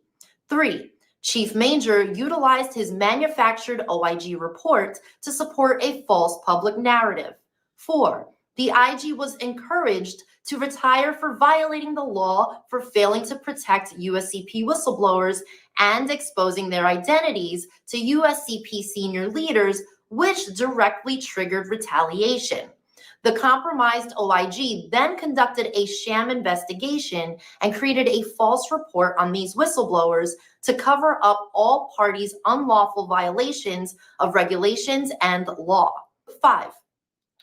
3. Chief Manger utilized his manufactured OIG report to support a false public narrative. 4. The IG was encouraged to retire for violating the law for failing to protect USCP whistleblowers and exposing their identities to USCP senior leaders, which directly triggered retaliation. The compromised OIG then conducted a sham investigation and created a false report on these whistleblowers to cover up all parties' unlawful violations of regulations and law. 5.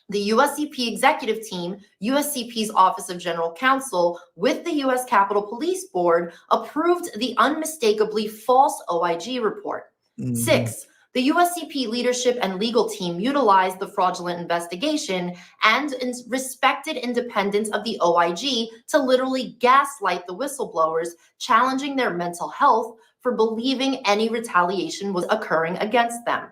The USCP executive team, USCP's Office of General Counsel, with the U.S. Capitol Police Board, approved the unmistakably false OIG report. 6. The USCP leadership and legal team utilized the fraudulent investigation and respected independence of the OIG to literally gaslight the whistleblowers, challenging their mental health for believing any retaliation was occurring against them.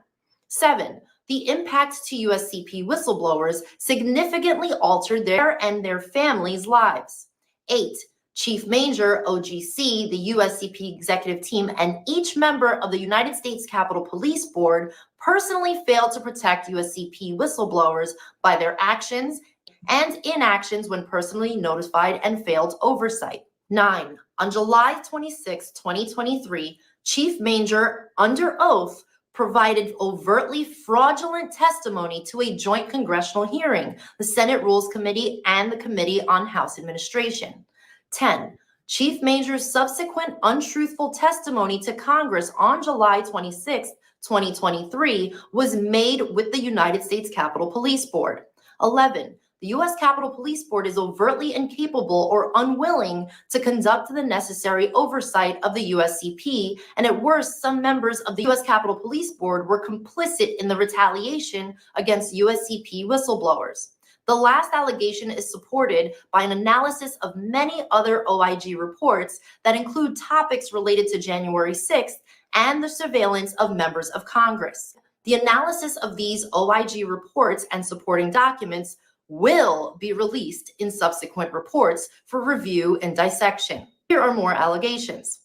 7. The impact to USCP whistleblowers significantly altered their and their families' lives. 8. Chief Manger, OGC, the USCP executive team, and each member of the United States Capitol Police Board personally failed to protect USCP whistleblowers by their actions and inactions when personally notified and failed oversight. 9. On July 26, 2023, Chief Manger, under oath, provided overtly fraudulent testimony to a joint congressional hearing, the Senate Rules Committee and the Committee on House Administration. 10. Chief Manger's subsequent untruthful testimony to Congress on July 26, 2023 was made with the United States Capitol Police Board. 11. The U.S. Capitol Police Board is overtly incapable or unwilling to conduct the necessary oversight of the USCP, and at worst, some members of the U.S. Capitol Police Board were complicit in the retaliation against USCP whistleblowers. The last allegation is supported by an analysis of many other OIG reports that include topics related to January 6th and the surveillance of members of Congress. The analysis of these OIG reports and supporting documents will be released in subsequent reports for review and dissection. Here are more allegations.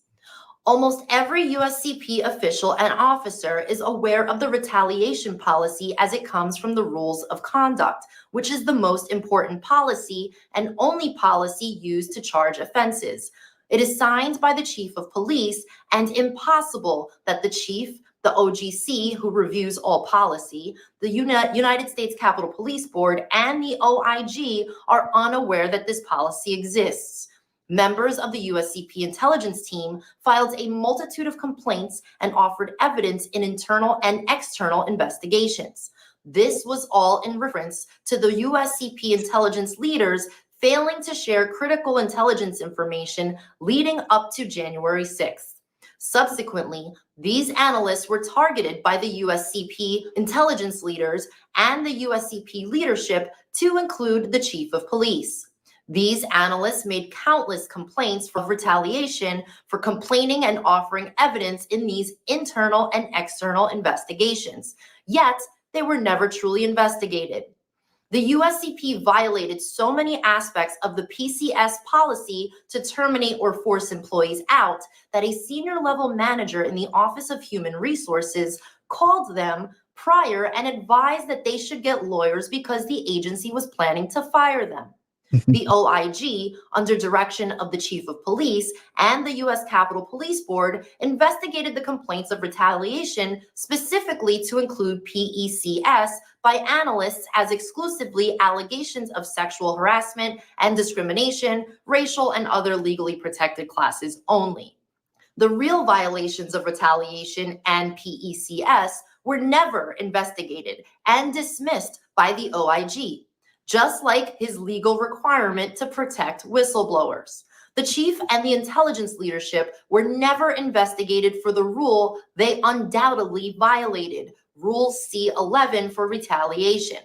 Almost every USCP official and officer is aware of the retaliation policy as it comes from the rules of conduct, which is the most important policy and only policy used to charge offenses. It is signed by the chief of police and impossible that the chief, the OGC, who reviews all policy, the United States Capitol Police Board, and the OIG are unaware that this policy exists. Members of the USCP intelligence team filed a multitude of complaints and offered evidence in internal and external investigations. This was all in reference to the USCP intelligence leaders failing to share critical intelligence information leading up to January 6th. Subsequently, these analysts were targeted by the USCP intelligence leaders and the USCP leadership, to include the chief of police. These analysts made countless complaints for retaliation for complaining and offering evidence in these internal and external investigations, yet they were never truly investigated. The USCP violated so many aspects of the PCS policy to terminate or force employees out that a senior level manager in the Office of Human Resources called them prior and advised that they should get lawyers because the agency was planning to fire them. The OIG, under direction of the Chief of Police and the U.S. Capitol Police Board, investigated the complaints of retaliation specifically to include PECS by analysts as exclusively allegations of sexual harassment and discrimination, racial and other legally protected classes only. The real violations of retaliation and PECS were never investigated and dismissed by the OIG, just like his legal requirement to protect whistleblowers. The chief and the intelligence leadership were never investigated for the rule they undoubtedly violated, Rule C-11 for retaliation.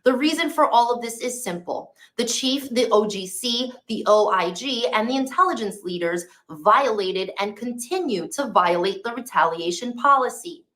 The reason for all of this is simple. The chief, the OGC, the OIG, and the intelligence leaders violated and continue to violate the retaliation policy.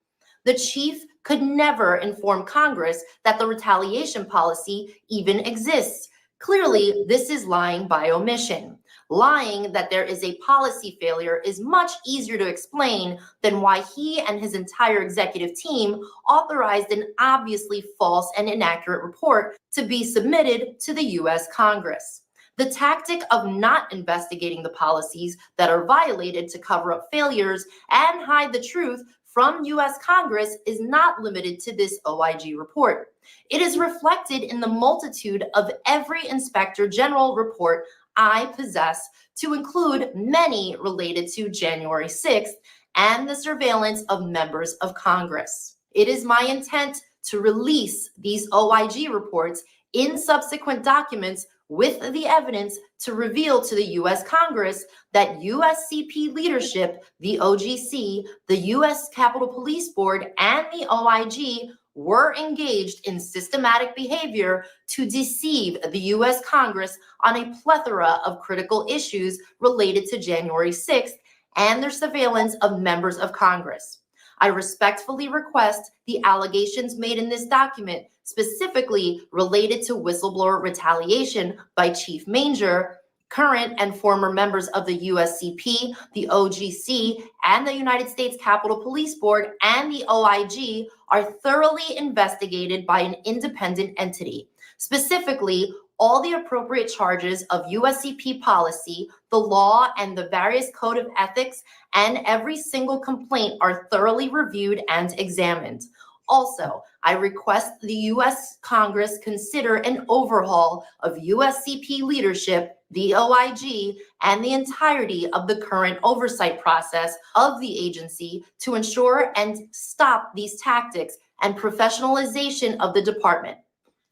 The chief could never inform Congress that the retaliation policy even exists. Clearly, this is lying by omission. Lying that there is a policy failure is much easier to explain than why he and his entire executive team authorized an obviously false and inaccurate report to be submitted to the U.S. Congress. The tactic of not investigating the policies that are violated to cover up failures and hide the truth from U.S. Congress is not limited to this OIG report. It is reflected in the multitude of every Inspector General report I possess, to include many related to January 6th and the surveillance of members of Congress. It is my intent to release these OIG reports in subsequent documents with the evidence to reveal to the U.S. Congress that USCP leadership, the OGC, the U.S. Capitol Police Board, and the OIG were engaged in systematic behavior to deceive the U.S. Congress on a plethora of critical issues related to January 6th and their surveillance of members of Congress. I respectfully request the allegations made in this document, specifically related to whistleblower retaliation by Chief Manger, current and former members of the USCP, the OGC, and the United States Capitol Police Board, and the OIG are thoroughly investigated by an independent entity. Specifically, all the appropriate charges of USCP policy, the law, and the various code of ethics, and every single complaint are thoroughly reviewed and examined. Also, I request the U.S. Congress consider an overhaul of USCP leadership, the OIG, and the entirety of the current oversight process of the agency to ensure and stop these tactics and professionalization of the department.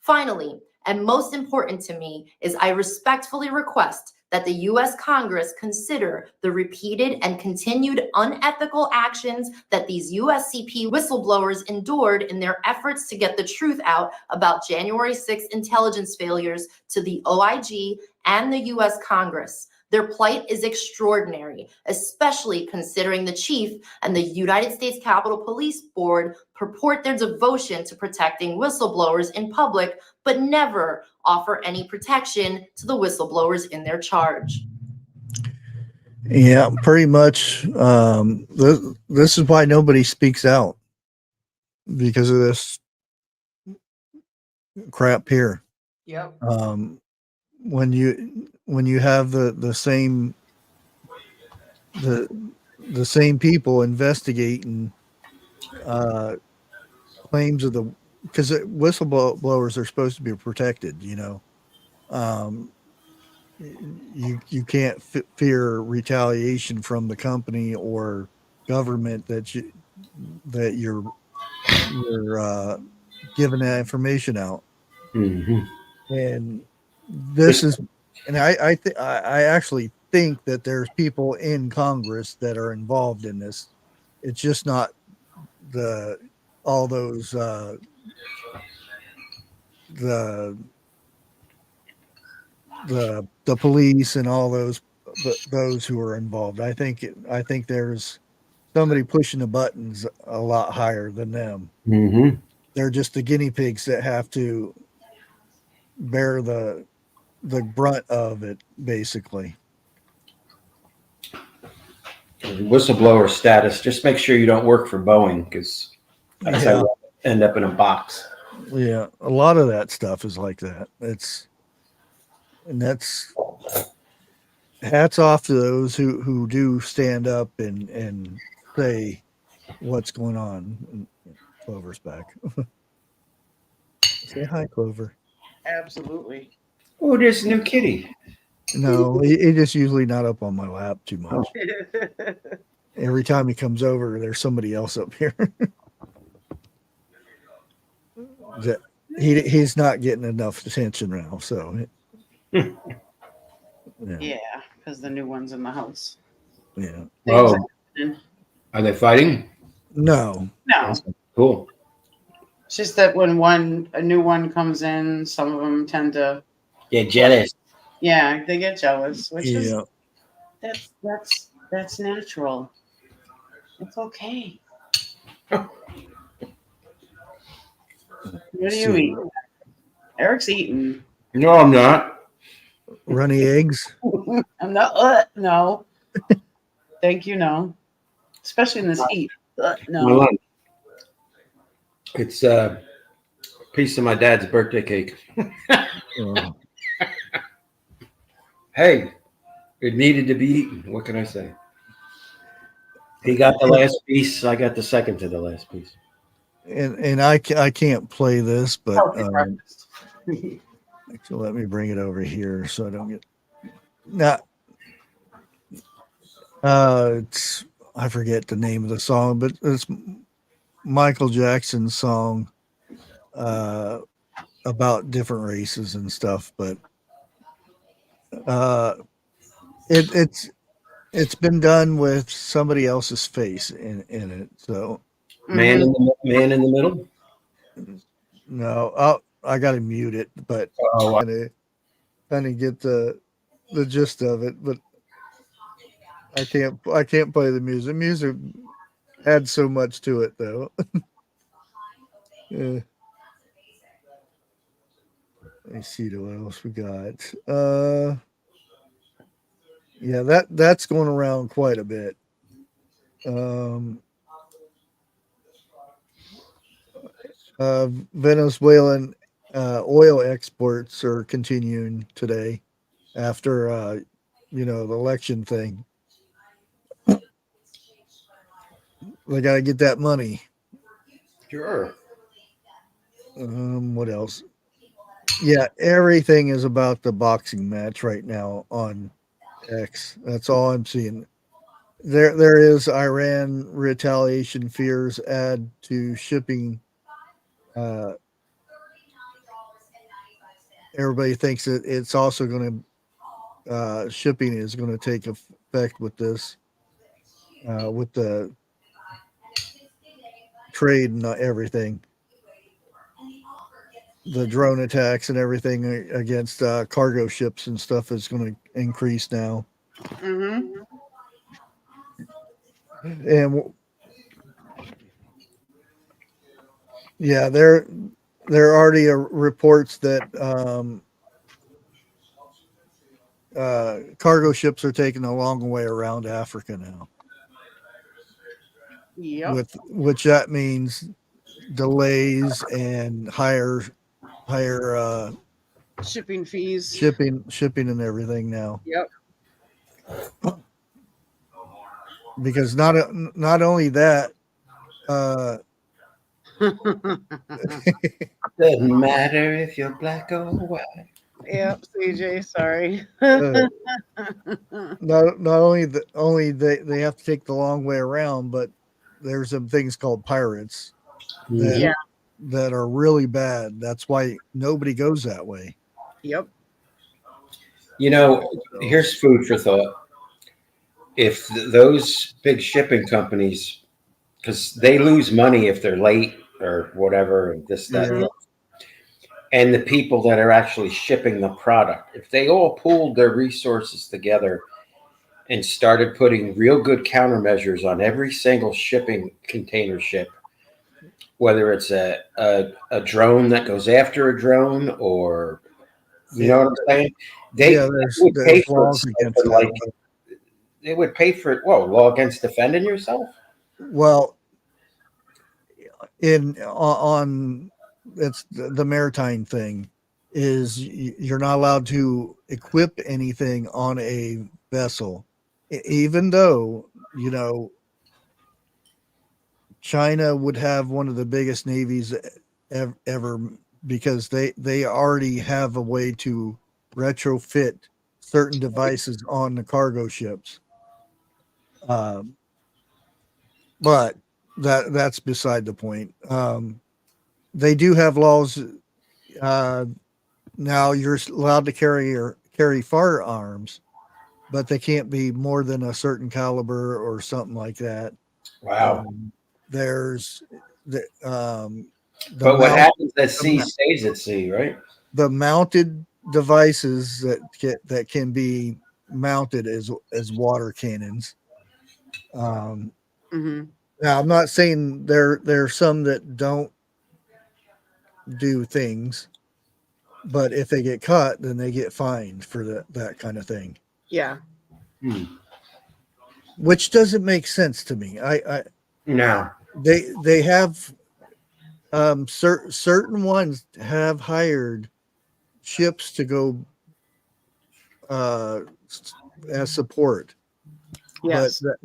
Finally, and most important to me, is I respectfully request that the U.S. Congress consider the repeated and continued unethical actions that these USCP whistleblowers endured in their efforts to get the truth out about January 6th intelligence failures to the OIG and the U.S. Congress. Their plight is extraordinary, especially considering the chief and the United States Capitol Police Board purport their devotion to protecting whistleblowers in public, but never offer any protection to the whistleblowers in their charge. Yeah, pretty much. This is why nobody speaks out, because of this crap here. Yep. When you have the same people investigating claims of the, because whistleblowers are supposed to be protected, you know. You can't fear retaliation from the company or government that you're giving that information out. Mm-hmm. And this is, and I actually think that there's people in Congress that are involved in this. It's just not all those the police and all those who are involved. I think there's somebody pushing the buttons a lot higher than them. Mm-hmm. They're just the guinea pigs that have to bear the brunt of it, basically. Whistleblower status. Just make sure you don't work for Boeing, because I end up in a box. Yeah, a lot of that stuff is like that. And that's hats off to those who do stand up and say what's going on. And Clover's back. Say hi, Clover. Absolutely. Oh, there's a new kitty. No, he just usually not up on my lap too much. Every time he comes over, there's somebody else up here. He's not getting enough attention now. So, Yeah, because the new one's in the house. Yeah. Oh, are they fighting? No. No. Cool. It's just that when a new one comes in, some of them tend to Get jealous. Yeah, they get jealous, which is Yeah. that's natural. It's okay. What are you eating? Eric's eating. No, I'm not. Runny eggs. I'm not. No. Thank you. No. Especially in this heat. My No. lunch. It's a piece of my dad's birthday cake. Oh. Hey, it needed to be eaten. What can I say? He got the last piece. I got the second to the last piece. And I can't play this, but Healthy actually, let me bring it over here so I don't get. Now, it's I forget the name of the song, but it's Michael Jackson's song about different races and stuff. But it's been done with somebody else's face in it. So Man in the middle. No, I got to mute it, but kind of get the gist of it. But I can't play the music. Music adds so much to it, though. Yeah. Let me see what else we got. Yeah, that's going around quite a bit. Venezuelan oil exports are continuing today after the election thing. They got to get that money. Sure. What else? Yeah, everything is about the boxing match right now on X. That's all I'm seeing. There is Iran retaliation fears add to shipping. Everybody thinks that it's also going to shipping is going to take effect with this, with the trade and everything. The drone attacks and everything against cargo ships and stuff is going to increase now. Mm-hmm. And yeah, there already are reports that cargo ships are taking a long way around Africa now. Yep. Which that means delays and higher shipping fees, shipping and everything now. Yep. Because not only that, doesn't matter if you're black or white. Yep, CJ, sorry. not only they have to take the long way around, but there's some things called pirates that are really bad. That's why nobody goes that way. Yep. Here's food for thought. If those big shipping companies, because they lose money if they're late or whatever, and this, that, and the people that are actually shipping the product, if they all pooled their resources together and started putting real good countermeasures on every single shipping container ship, whether it's a drone that goes after a drone or, you know what I'm saying? They would pay for it. They would pay for it. Whoa, law against defending yourself? Well, on it's the maritime thing. is you're not allowed to equip anything on a vessel, even though, you know, China would have one of the biggest navies ever, because they already have a way to retrofit certain devices on the cargo ships. But that's beside the point. They do have laws. Now you're allowed to carry firearms, but they can't be more than a certain caliber or something like that. Wow. There's the But what happens at the sea stays at sea, right? the mounted devices that can be mounted as water cannons. Now I'm not saying there are some that don't do things, but if they get caught, then they get fined for that kind of thing. Yeah. Which doesn't make sense to me. No. They have certain ones have hired ships to go as support. Yes. But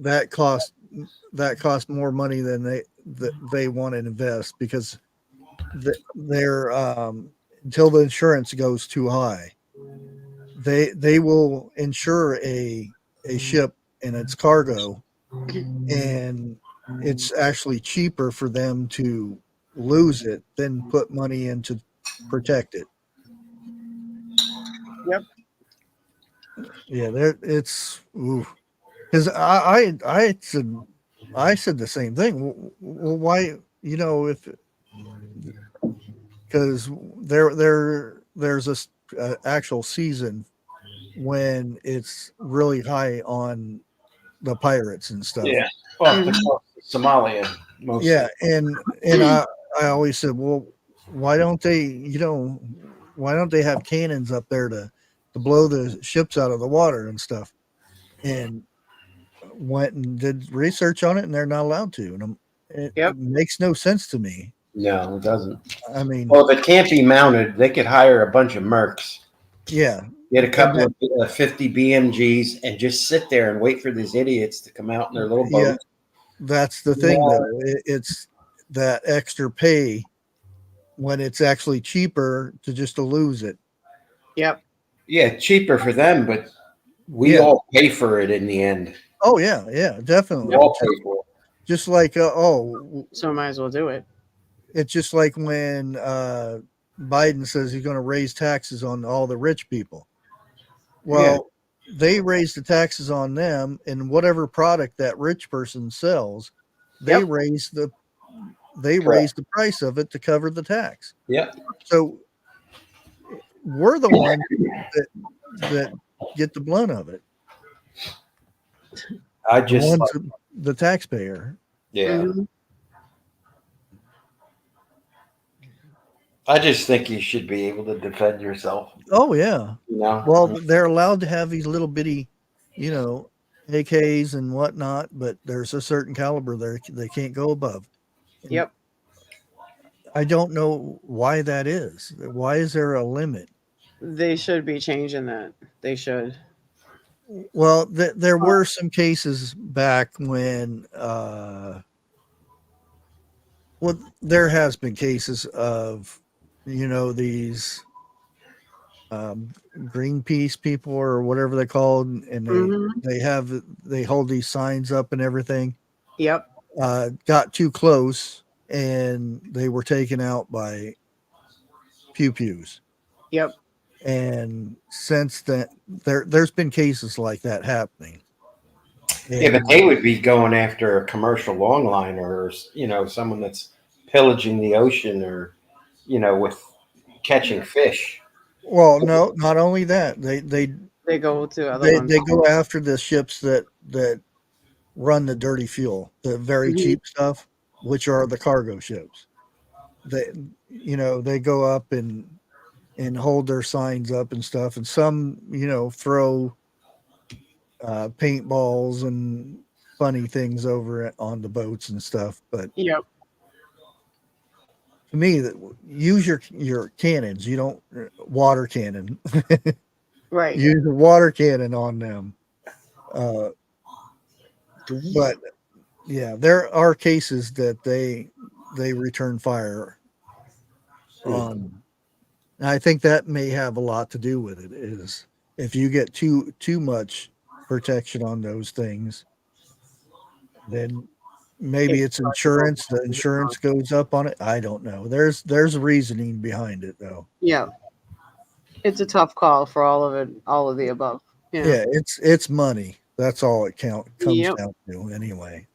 that costs more money than they want to invest, because they're until the insurance goes too high, they will insure a ship and its cargo, and it's actually cheaper for them to lose it than put money in to protect it. Yep. Yeah, there it's because I said the same thing. Well, why, you know, if because there's a actual season when it's really high on the pirates and stuff. Yeah. Off the coast of Somalia. Mostly. Yeah, and I always said, well, why don't they have cannons up there to blow the ships out of the water and stuff? And went and did research on it, and they're not allowed to. And it makes no sense to me. No, it doesn't. I mean, well, if it can't be mounted, they could hire a bunch of mercs. Yeah. Get a couple of 50 BMGs and just sit there and wait for these idiots to come out in their little boat. Yeah, that's the thing, though. It's that extra pay when it's actually cheaper to just to lose it. Yep. Yeah, cheaper for them, but we all pay for it in the end. Oh yeah, definitely. We all pay for it. Just like so might as well do it. It's just like when Biden says he's going to raise taxes on all the rich people. Well, they raise the taxes on them, and whatever product that rich person sells, they raise the price of it to cover the tax. Yeah. So we're the ones that get the blunt of it. I just the taxpayer. Yeah. I just think you should be able to defend yourself. Oh yeah. You know? Well, they're allowed to have these little bitty, AKs and whatnot, but there's a certain caliber there they can't go above. Yep. I don't know why that is. Why is there a limit? They should be changing that. They should. Well, there were some cases back when, there has been cases of, these Greenpeace people or whatever they're called, and they hold these signs up and everything. Yep. Got too close and they were taken out by pew-pews. Yep. And since that, there's been cases like that happening. Yeah, but they would be going after a commercial longliner or, someone that's pillaging the ocean or, with catching fish. Well, no, not only that. They go to other ones. They go after the ships that run the dirty fuel, the very cheap stuff, which are the cargo ships. They go up and hold their signs up and stuff, and some throw paintballs and funny things over it on the boats and stuff. But to me, that use your cannons. You don't water cannon. Right. Use a water cannon on them. But yeah, there are cases that they return fire on. And I think that may have a lot to do with it. Is if you get too much protection on those things, then maybe it's insurance. The insurance goes up on it. I don't know. There's reasoning behind it though. Yeah. It's a tough call for all of it, all of the above. Yeah, it's money. That's all it comes Yep. down to anyway.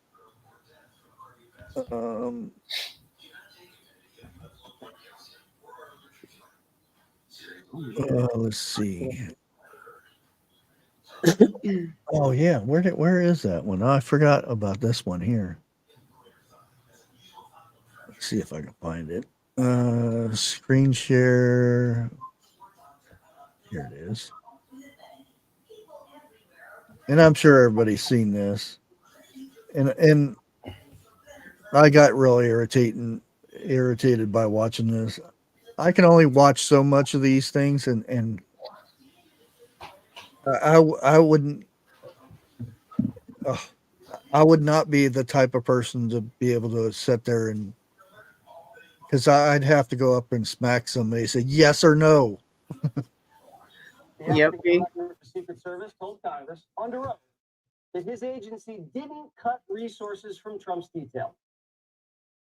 Let's see. Oh yeah, where is that one? Oh, I forgot about this one here. Let's see if I can find it. Screen share. Here it is. And I'm sure everybody's seen this. And I got really irritated by watching this. I can only watch so much of these things, and I wouldn't. I would not be the type of person to be able to sit there and, because I'd have to go up and smack somebody, say yes or no. Yep. The Secret Service told Congress under oath that his agency didn't cut resources from Trump's detail.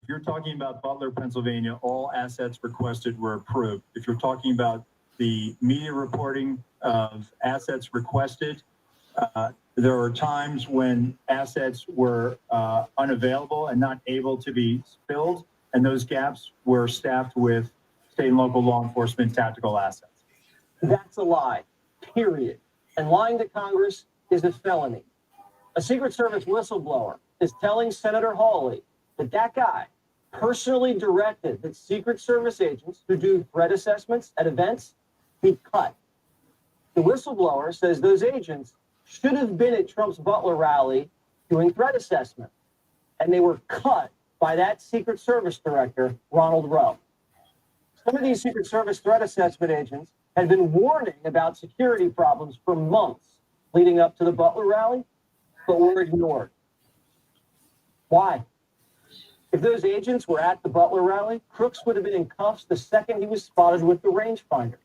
If you're talking about Butler, Pennsylvania, all assets requested were approved. If you're talking about the media reporting of assets requested, there are times when assets were unavailable and not able to be filled, and those gaps were staffed with state and local law enforcement tactical assets. That's a lie, period. And lying to Congress is a felony. A Secret Service whistleblower is telling Senator Hawley that that guy personally directed that Secret Service agents who do threat assessments at events be cut. The whistleblower says those agents should have been at Trump's Butler rally doing threat assessment, and they were cut by that Secret Service director, Ronald Rowe. Some of these Secret Service threat assessment agents had been warning about security problems for months leading up to the Butler rally, but were ignored. Why? If those agents were at the Butler rally, Crooks would have been in cuffs the second he was spotted with the rangefinder.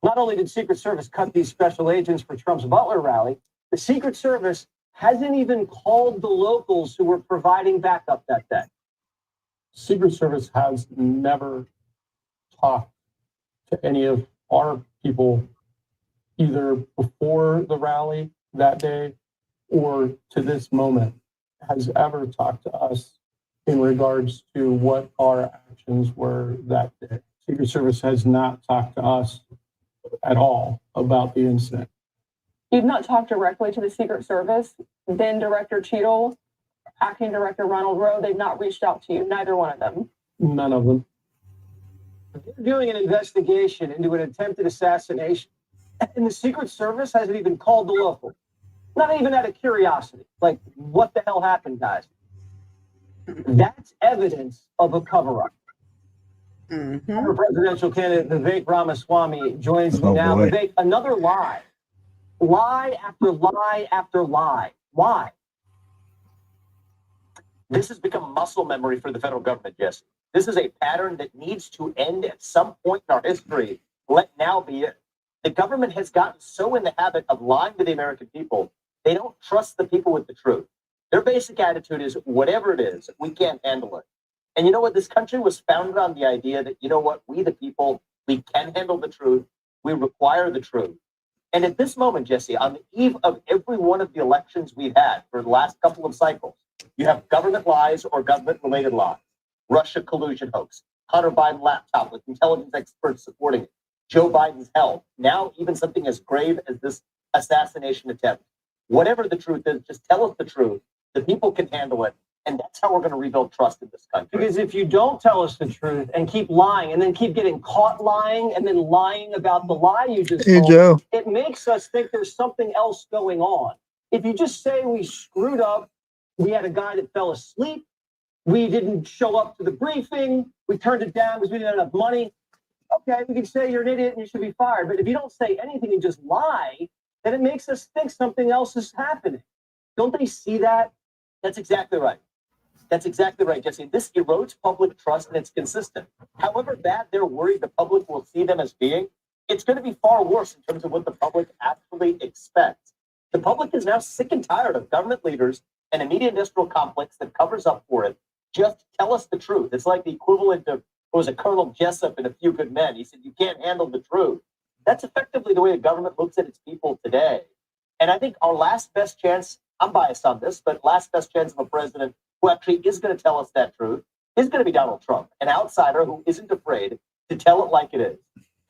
Not only did Secret Service cut these special agents for Trump's Butler rally, the Secret Service hasn't even called the locals who were providing backup that day. Secret Service has never talked to any of our people either before the rally that day or to this moment has ever talked to us in regards to what our actions were that day. Secret Service has not talked to us at all about the incident. You've not talked directly to the Secret Service, then Director Cheadle, Acting Director Ronald Rowe, they've not reached out to you, neither one of them. None of them. They're doing an investigation into an attempted assassination, and the Secret Service hasn't even called the local. Not even out of curiosity. Like, what the hell happened, guys? That's evidence of a cover-up. Former presidential candidate Vivek Ramaswamy joins me now. Boy. Vivek, another lie. Lie after lie after lie. Why? This has become muscle memory for the federal government, Jesse. This is a pattern that needs to end at some point in our history. Let now be it. The government has gotten so in the habit of lying to the American people, they don't trust the people with the truth. Their basic attitude is, whatever it is, we can't handle it. And you know what? This country was founded on the idea that, you know what, we the people, we can handle the truth. We require the truth. And at this moment, Jesse, on the eve of every one of the elections we've had for the last couple of cycles, you have government lies or government-related lies. Russia collusion hoax, Hunter Biden laptop with intelligence experts supporting it, Joe Biden's health, now even something as grave as this assassination attempt. Whatever the truth is, just tell us the truth. The people can handle it. And that's how we're going to rebuild trust in this country. Because if you don't tell us the truth and keep lying and then keep getting caught lying and then lying about the lie you just Hey, told, Joe. it makes us think there's something else going on. If you just say we screwed up, we had a guy that fell asleep, we didn't show up to the briefing, we turned it down because we didn't have enough money. Okay, we can say you're an idiot and you should be fired. But if you don't say anything and just lie, then it makes us think something else is happening. Don't they see that? That's exactly right. That's exactly right, Jesse. This erodes public trust and it's consistent. However bad they're worried the public will see them as being, it's going to be far worse in terms of what the public actually expects. The public is now sick and tired of government leaders and a media industrial complex that covers up for it. Just tell us the truth. It's like the equivalent of, what was it, Colonel Jessup in A Few Good Men. He said, you can't handle the truth. That's effectively the way the government looks at its people today. And I think our last best chance, I'm biased on this, but last best chance of a president who actually is going to tell us that truth is going to be Donald Trump, an outsider who isn't afraid to tell it like it is.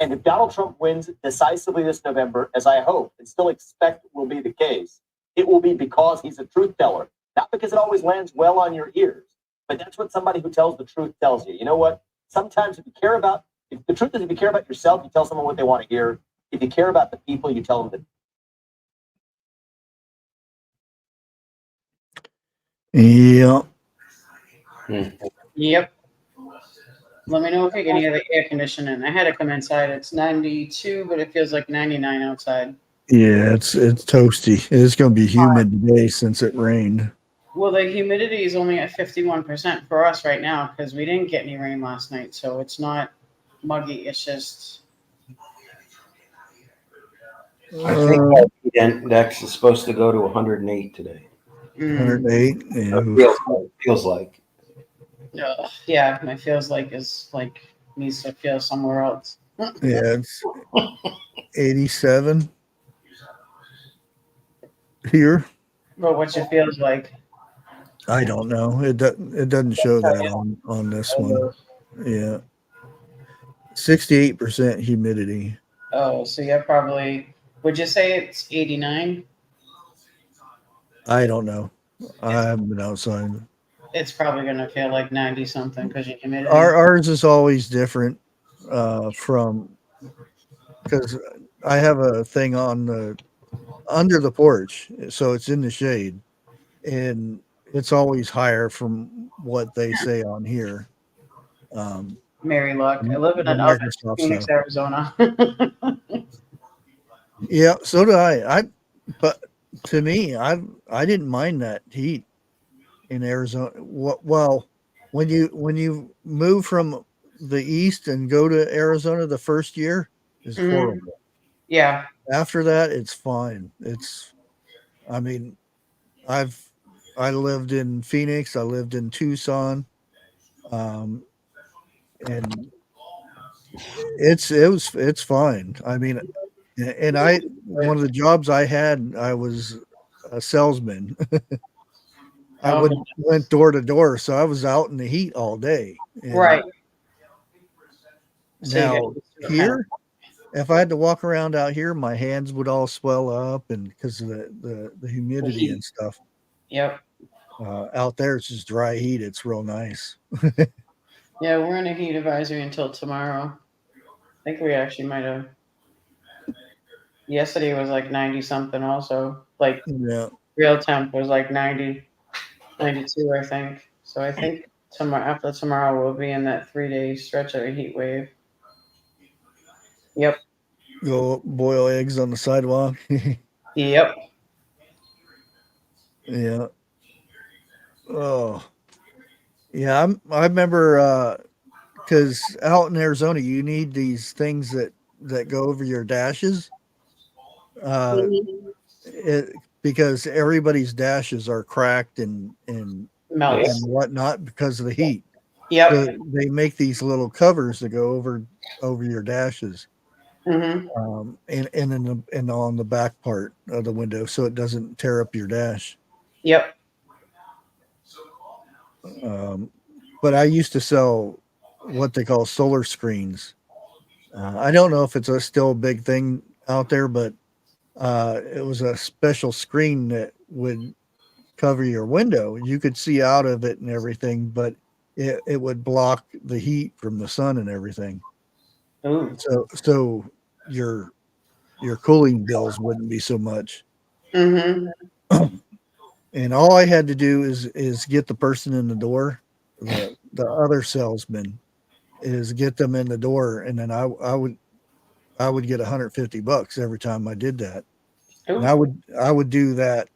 And if Donald Trump wins decisively this November, as I hope and still expect will be the case, it will be because he's a truth teller, not because it always lands well on your ears, but that's what somebody who tells the truth tells you. You know what? Sometimes if the truth is, if you care about yourself, you tell someone what they want to hear. If you care about the people, you tell them that. Yeah. Yep. Let me know if you can hear the air conditioning. I had to come inside. It's 92, but it feels like 99 outside. Yeah, it's toasty. It's going to be humid today since it rained. Well, the humidity is only at 51% for us right now because we didn't get any rain last night. So it's not muggy. It's just. I think that heat index is supposed to go to 108 today. 108. Yeah. It feels like. Yeah, my feels like is like needs to feel somewhere else. Yeah, it's 87 here. Well, what your feels like? I don't know. It doesn't show that on this one. Yeah, 68% humidity. Oh, so yeah, probably. Would you say it's 89? I don't know. I haven't been outside. It's probably going to feel like 90 something because your humidity. Ours is always different from because I have a thing on under the porch, so it's in the shade, and it's always higher from what they say on here. Mary Luck. I live in an up in Phoenix, Arizona. Yeah, so do I. But to me, I didn't mind that heat in Arizona. Well, when you move from the east and go to Arizona, the first year is horrible. Yeah. After that, it's fine. I mean, I lived in Phoenix. I lived in Tucson, and it's fine. I mean, and one of the jobs I had, I was a salesman. I went door to door, so I was out in the heat all day. And right. Now here, if I had to walk around out here, my hands would all swell up, and because of the humidity and stuff. Yep. Out there, it's just dry heat. It's real nice. Yeah, we're in a heat advisory until tomorrow. I think we actually might have. Yesterday was like 90 something also. Like real temp was like 90, 92, I think. So I think after tomorrow we'll be in that 3-day stretch of a heat wave. Yep. Go boil eggs on the sidewalk. Yep. Yeah. Oh. Yeah, I remember because out in Arizona you need these things that go over your dashes. Because everybody's dashes are cracked and whatnot because of the heat. Yep. So they make these little covers that go over your dashes. Mm-hmm. And on the back part of the window, so it doesn't tear up your dash. Yep. But I used to sell what they call solar screens. I don't know if it's still a big thing out there, but it was a special screen that would cover your window. You could see out of it and everything, but it would block the heat from the sun and everything. Ooh. So your cooling bills wouldn't be so much. Mm-hmm. And all I had to do is get the person in the door, the other salesman is get them in the door, and then I would get $150 every time I did that. And I would do that.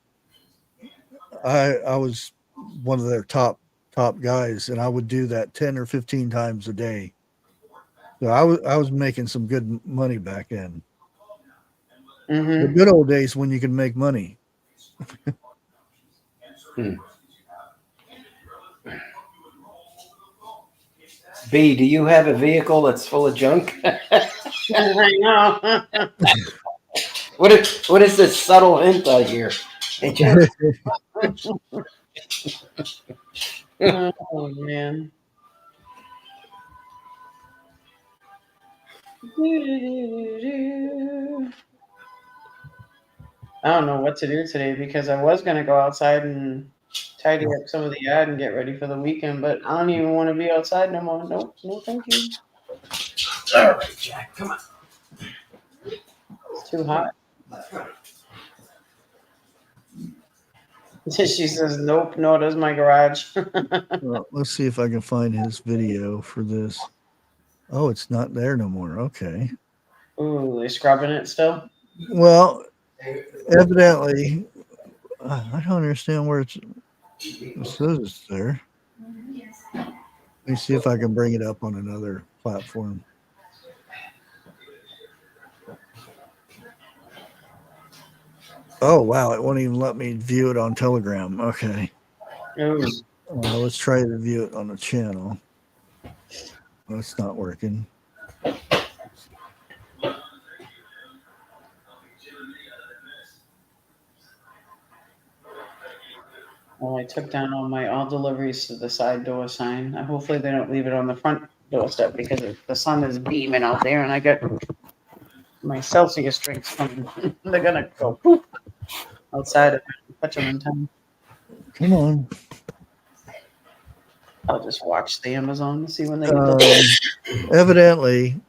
I was one of their top guys, and I would do that 10 or 15 times a day. So I was making some good money back then. The good old days when you could make money. B, do you have a vehicle that's full of junk? I know. What is this subtle hint I hear? Oh man. I don't know what to do today because I was gonna go outside and tidy up some of the yard and get ready for the weekend, but I don't even want to be outside no more. Nope, no, thank you. All right, Jack, come on. It's too hot. She says, "Nope, no, does my garage." Well, let's see if I can find his video for this. Oh, it's not there no more. Okay. Ooh, they scrubbing it still? Well, evidently, I don't understand where it says it's there. Let me see if I can bring it up on another platform. Oh, wow. It won't even let me view it on Telegram. Okay. Let's try to view it on the channel. Oh, it's not working. Well, I took down all deliveries to the side door sign. Hopefully they don't leave it on the front doorstep because the sun is beaming out there and I got my Celsius drinks coming. They're gonna go poof outside if I put them in time. Come on. I'll just watch the Amazon to see when they get delivered. Evidently,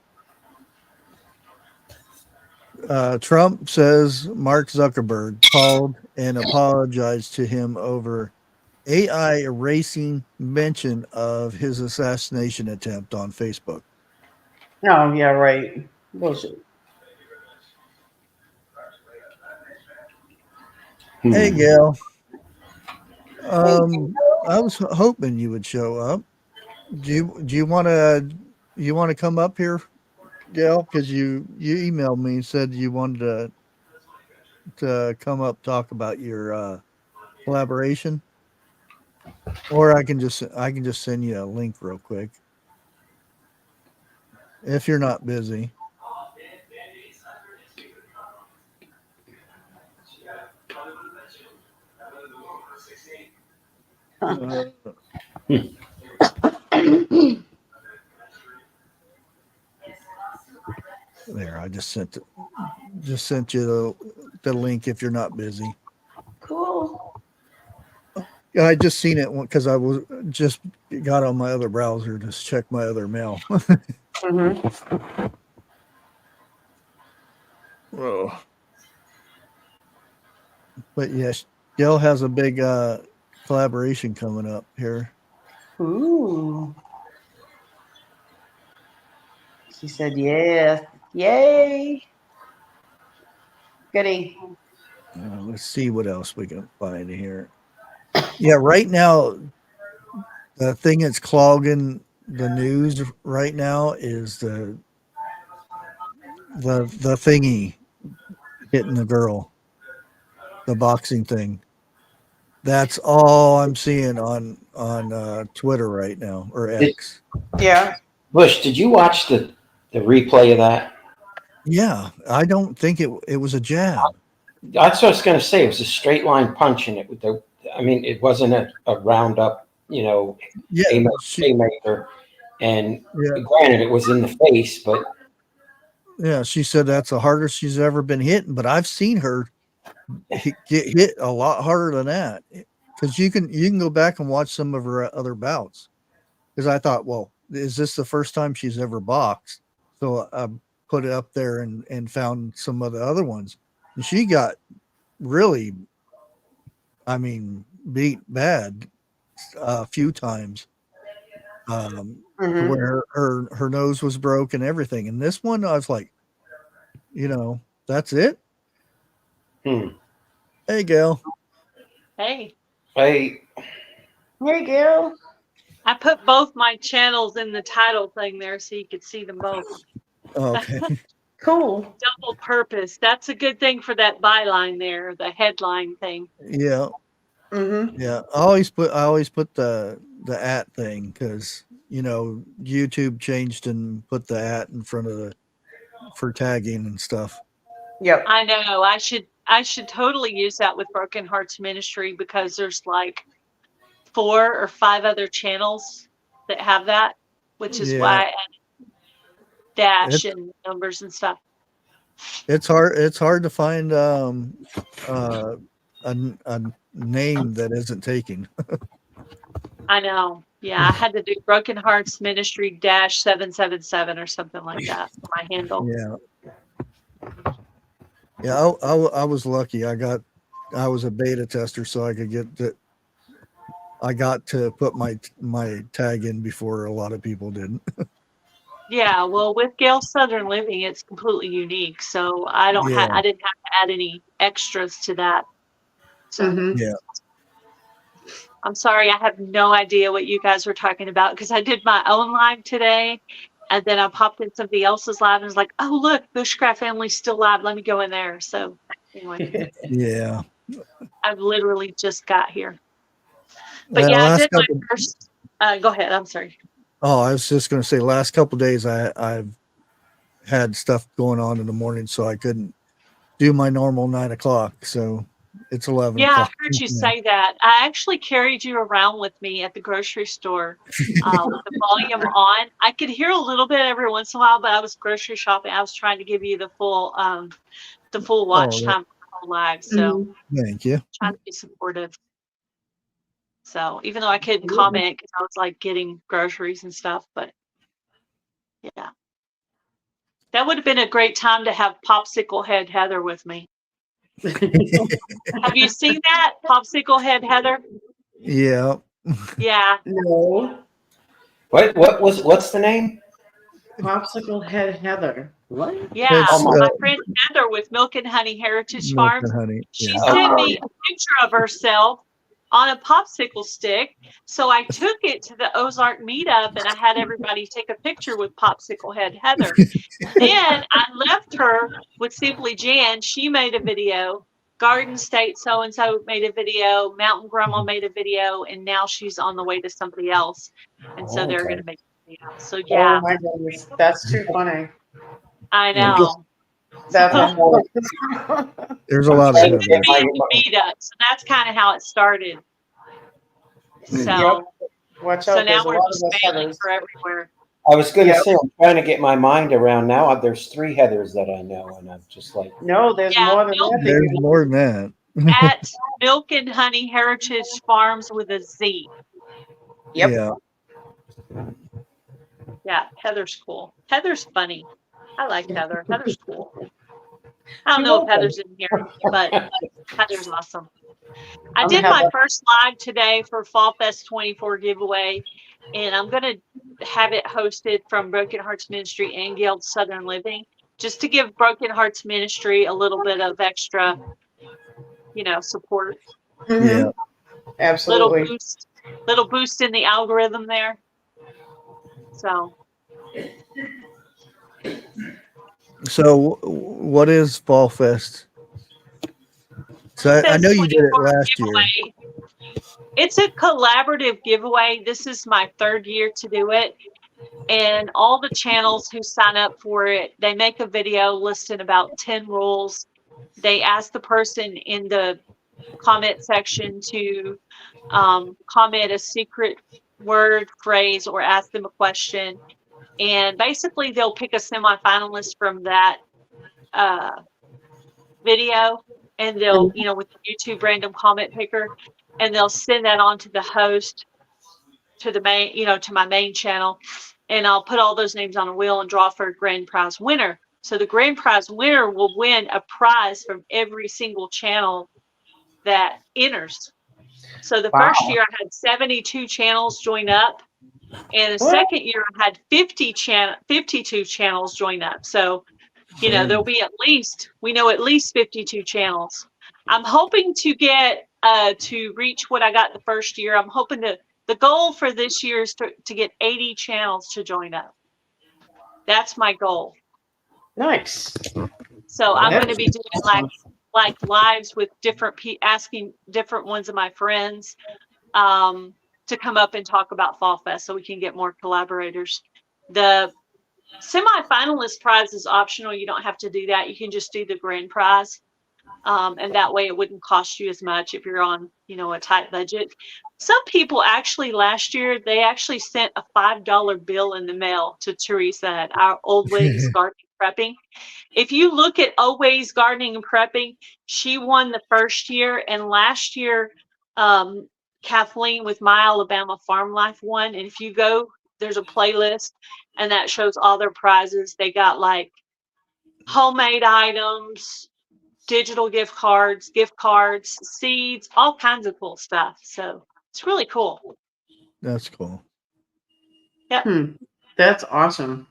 Trump says Mark Zuckerberg called and apologized to him over AI erasing mention of his assassination attempt on Facebook. Oh, yeah, right. Bullshit. Hey, Gail. I was hoping you would show up. Do you want to come up here, Gail? Because you emailed me and said you wanted to come up talk about your collaboration, or I can just send you a link real quick if you're not busy. There, I just sent you the link if you're not busy. Cool. I just seen it because I was just got on my other browser to check my other mail. Oh. But yes, Gail has a big collaboration coming up here. Ooh. She said, "Yeah, yay, goody." Let's see what else we can find here. Yeah, right now, the thing that's clogging the news right now is the thingy hitting the girl, the boxing thing. That's all I'm seeing on Twitter right now, or X. Yeah. Bush, did you watch the replay of that? Yeah, I don't think it was a jab. That's what I was going to say. It was a straight line punch, and it wasn't a roundup, haymaker. And granted, it was in the face, but yeah, she said that's the hardest she's ever been hit. But I've seen her get hit a lot harder than that. Because you can go back and watch some of her other bouts. Because I thought, well, is this the first time she's ever boxed? So I put it up there and found some of the other ones. And she got really, beat bad a few times. to where her nose was broke and everything. And this one, I was like, that's it. Hey, Gail. Hey. Hey. Hey, Gail. I put both my channels in the title thing there so you could see them both. Okay. Cool. Double purpose. That's a good thing for that byline there, the headline thing. Yeah. Yeah. I always put the at thing because YouTube changed and put the at in front of for tagging and stuff. Yep. I know. I should totally use that with Broken Hearts Ministry because there's like 4 or 5 other channels that have that, which is why I added dash and numbers and stuff. It's hard to find a name that isn't taken. I know. Yeah, I had to do Broken Hearts Ministry -777 or something like that for my handle. Yeah, I was lucky. I was a beta tester, so I could get that. I got to put my tag in before a lot of people didn't. Yeah, well, with Gale Southern Living, it's completely unique. So I didn't have to add any extras to that. So yeah. I'm sorry, I have no idea what you guys were talking about because I did my own live today, and then I popped in somebody else's live and was like, "Oh, look, Bushcraft family's still live. Let me go in there." So anyway, Yeah. I've literally just got here. But The yeah, I last did my couple- first. Go ahead. I'm sorry. Oh, I was just going to say, last couple of days I've had stuff going on in the morning, so I couldn't do my normal 9 o'clock. So it's 11 Yeah, I o'clock. heard you say that. I actually carried you around with me at the grocery store with the volume on. I could hear a little bit every once in a while, but I was grocery shopping. I was trying to give you the full watch time for the whole live. So Thank you. trying to be supportive. So even though I couldn't comment because I was like getting groceries and stuff, but yeah. That would have been a great time to have Popsicle Head Heather with me. Have you seen that? Popsicle Head Heather? Yeah. Yeah. No. What's the name? Popsicle Head Heather. What? Yeah, It's, my friend Heather with Milk and Honey Heritage Milk Farms. and Honey. She Yeah. sent me a picture of herself on a popsicle stick. So I took it to the Ozark meetup and I had everybody take a picture with Popsicle Head Heather. Then I left her with Simply Jan. She made a video. Garden State so-and-so made a video. Mountain Grandma made a video. And now she's on the way to somebody else. And so they're going to make a video. So yeah. Oh my goodness. That's too funny. I know. That's There's a lot of She Heather. took me at the meetup, so that's kind of how it started. So, Watch out. so now There's a we're lot just of us failing Heathers. for everywhere. I was going to say, I'm trying to get my mind around now. There's 3 Heathers that I know, and I'm just like, No, there's more than that. There's more than that. At Milk and Honey Heritage Farms with a Z. Yep. Yeah. Yeah, Heather's cool. Heather's funny. I like Heather. Heather's cool. I don't know if Heather's in here, but Heather's awesome. I I'm did my Heather. first live today for Fall Fest 24 giveaway, and I'm going to have it hosted from Broken Hearts Ministry and Guild Southern Living, just to give Broken Hearts Ministry a little bit of extra, support. Yeah. Absolutely. Little boost in the algorithm there. So. So what is Fall Fest? So I know you did it last year. It's a collaborative giveaway. This is my 3rd year to do it. And all the channels who sign up for it, they make a video listing about 10 rules. They ask the person in the comment section to comment a secret word, phrase, or ask them a question. And basically, they'll pick a semifinalist from that video, and they'll, with the YouTube random comment picker, and they'll send that on to the host, to the main, to my main channel, and I'll put all those names on a wheel and draw for a grand prize winner. So the grand prize winner will win a prize from every single channel that enters. So the first year I had 72 channels join up, And the second year I had 52 channels join up. So, you know, there'll be at least 52 channels. I'm hoping to get to reach what I got the first year. I'm hoping the goal for this year is to get 80 channels to join up. That's my goal. Nice. So I'm going to That's be doing like lives with asking different ones of my friends to come up and talk about Fall Fest so we can get more collaborators. The semi-finalist prize is optional. You don't have to do that. You can just do the grand prize. And that way it wouldn't cost you as much if you're on, you know, a tight budget. Some people actually last year, they actually sent a $5 bill in the mail to Teresa at our Old Ways Gardening Prepping. If you look at Old Ways Gardening and Prepping, she won the first year, and last year, Kathleen with My Alabama Farm Life won. And if you go, there's a playlist, and that shows all their prizes. They got like homemade items, digital gift cards, seeds, all kinds of cool stuff. So it's really cool. That's cool. Yeah. That's awesome.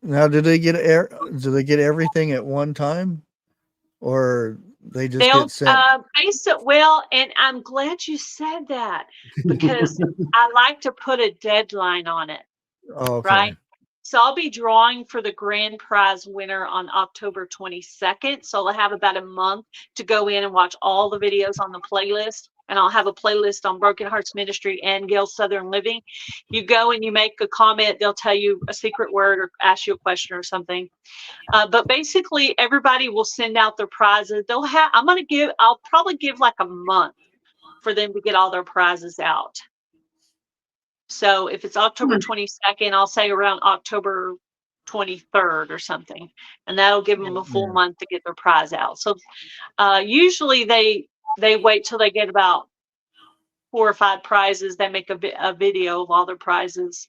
Now, do they get everything at one time, or they just They'll get sent? well, and I'm glad you said that because I like to put a deadline on it. Oh, okay. Right. So I'll be drawing for the grand prize winner on October 22nd. So I'll have about a month to go in and watch all the videos on the playlist. And I'll have a playlist on Broken Hearts Ministry and Gale Southern Living. You go and you make a comment. They'll tell you a secret word or ask you a question or something. But basically, everybody will send out their prizes. I'll probably give like a month for them to get all their prizes out. So if it's October 22nd, I'll say around October 23rd or something, and that'll give them a full month to get their prize out. So usually they wait till they get about 4 or 5 prizes. They make a video of all their prizes,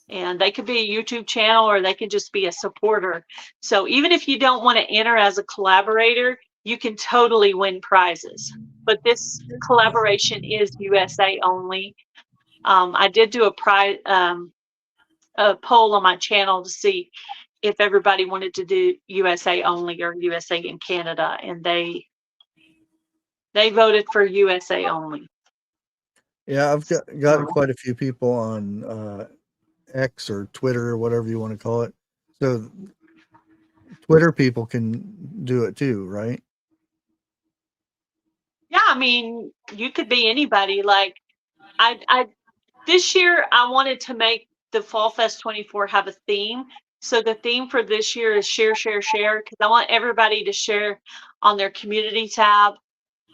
and they could be a YouTube channel or they can just be a supporter. So even if you don't want to enter as a collaborator, you can totally win prizes. But this collaboration is USA only. I did do a poll on my channel to see if everybody wanted to do USA only or USA and Canada, and they voted for USA only. Yeah, I've got quite a few people on X or Twitter or whatever you want to call it. So Twitter people can do it too, right? Yeah, I mean, you could be anybody. Like I this year I wanted to make the Fall Fest 24 have a theme. So the theme for this year is share, share, share, because I want everybody to share on their community tab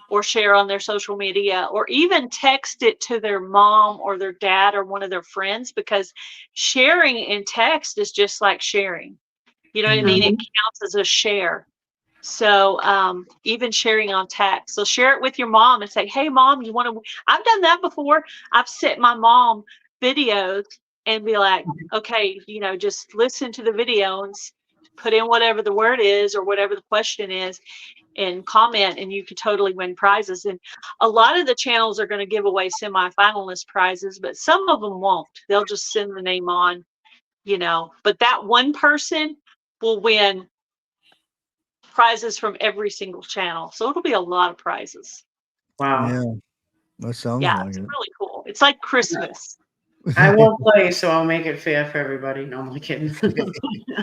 or share on their social media or even text it to their mom or their dad or one of their friends, because sharing in text is just like sharing. You know what I mean? It counts as a share. So even sharing on text. So share it with your mom and say, hey, mom, you want to? I've done that before. I've sent my mom videos and be like, okay, you know, just listen to the video and put in whatever the word is or whatever the question is and comment, and you could totally win prizes. And a lot of the channels are going to give away semi-finalist prizes, but some of them won't. They'll just send the name on, you know, but that one person will win prizes from every single channel. So it'll be a lot of prizes. Wow. Yeah, that sounds Yeah, like it's it. really cool. It's like Christmas. I won't play, so I'll make it fair for everybody. No, I'm only kidding.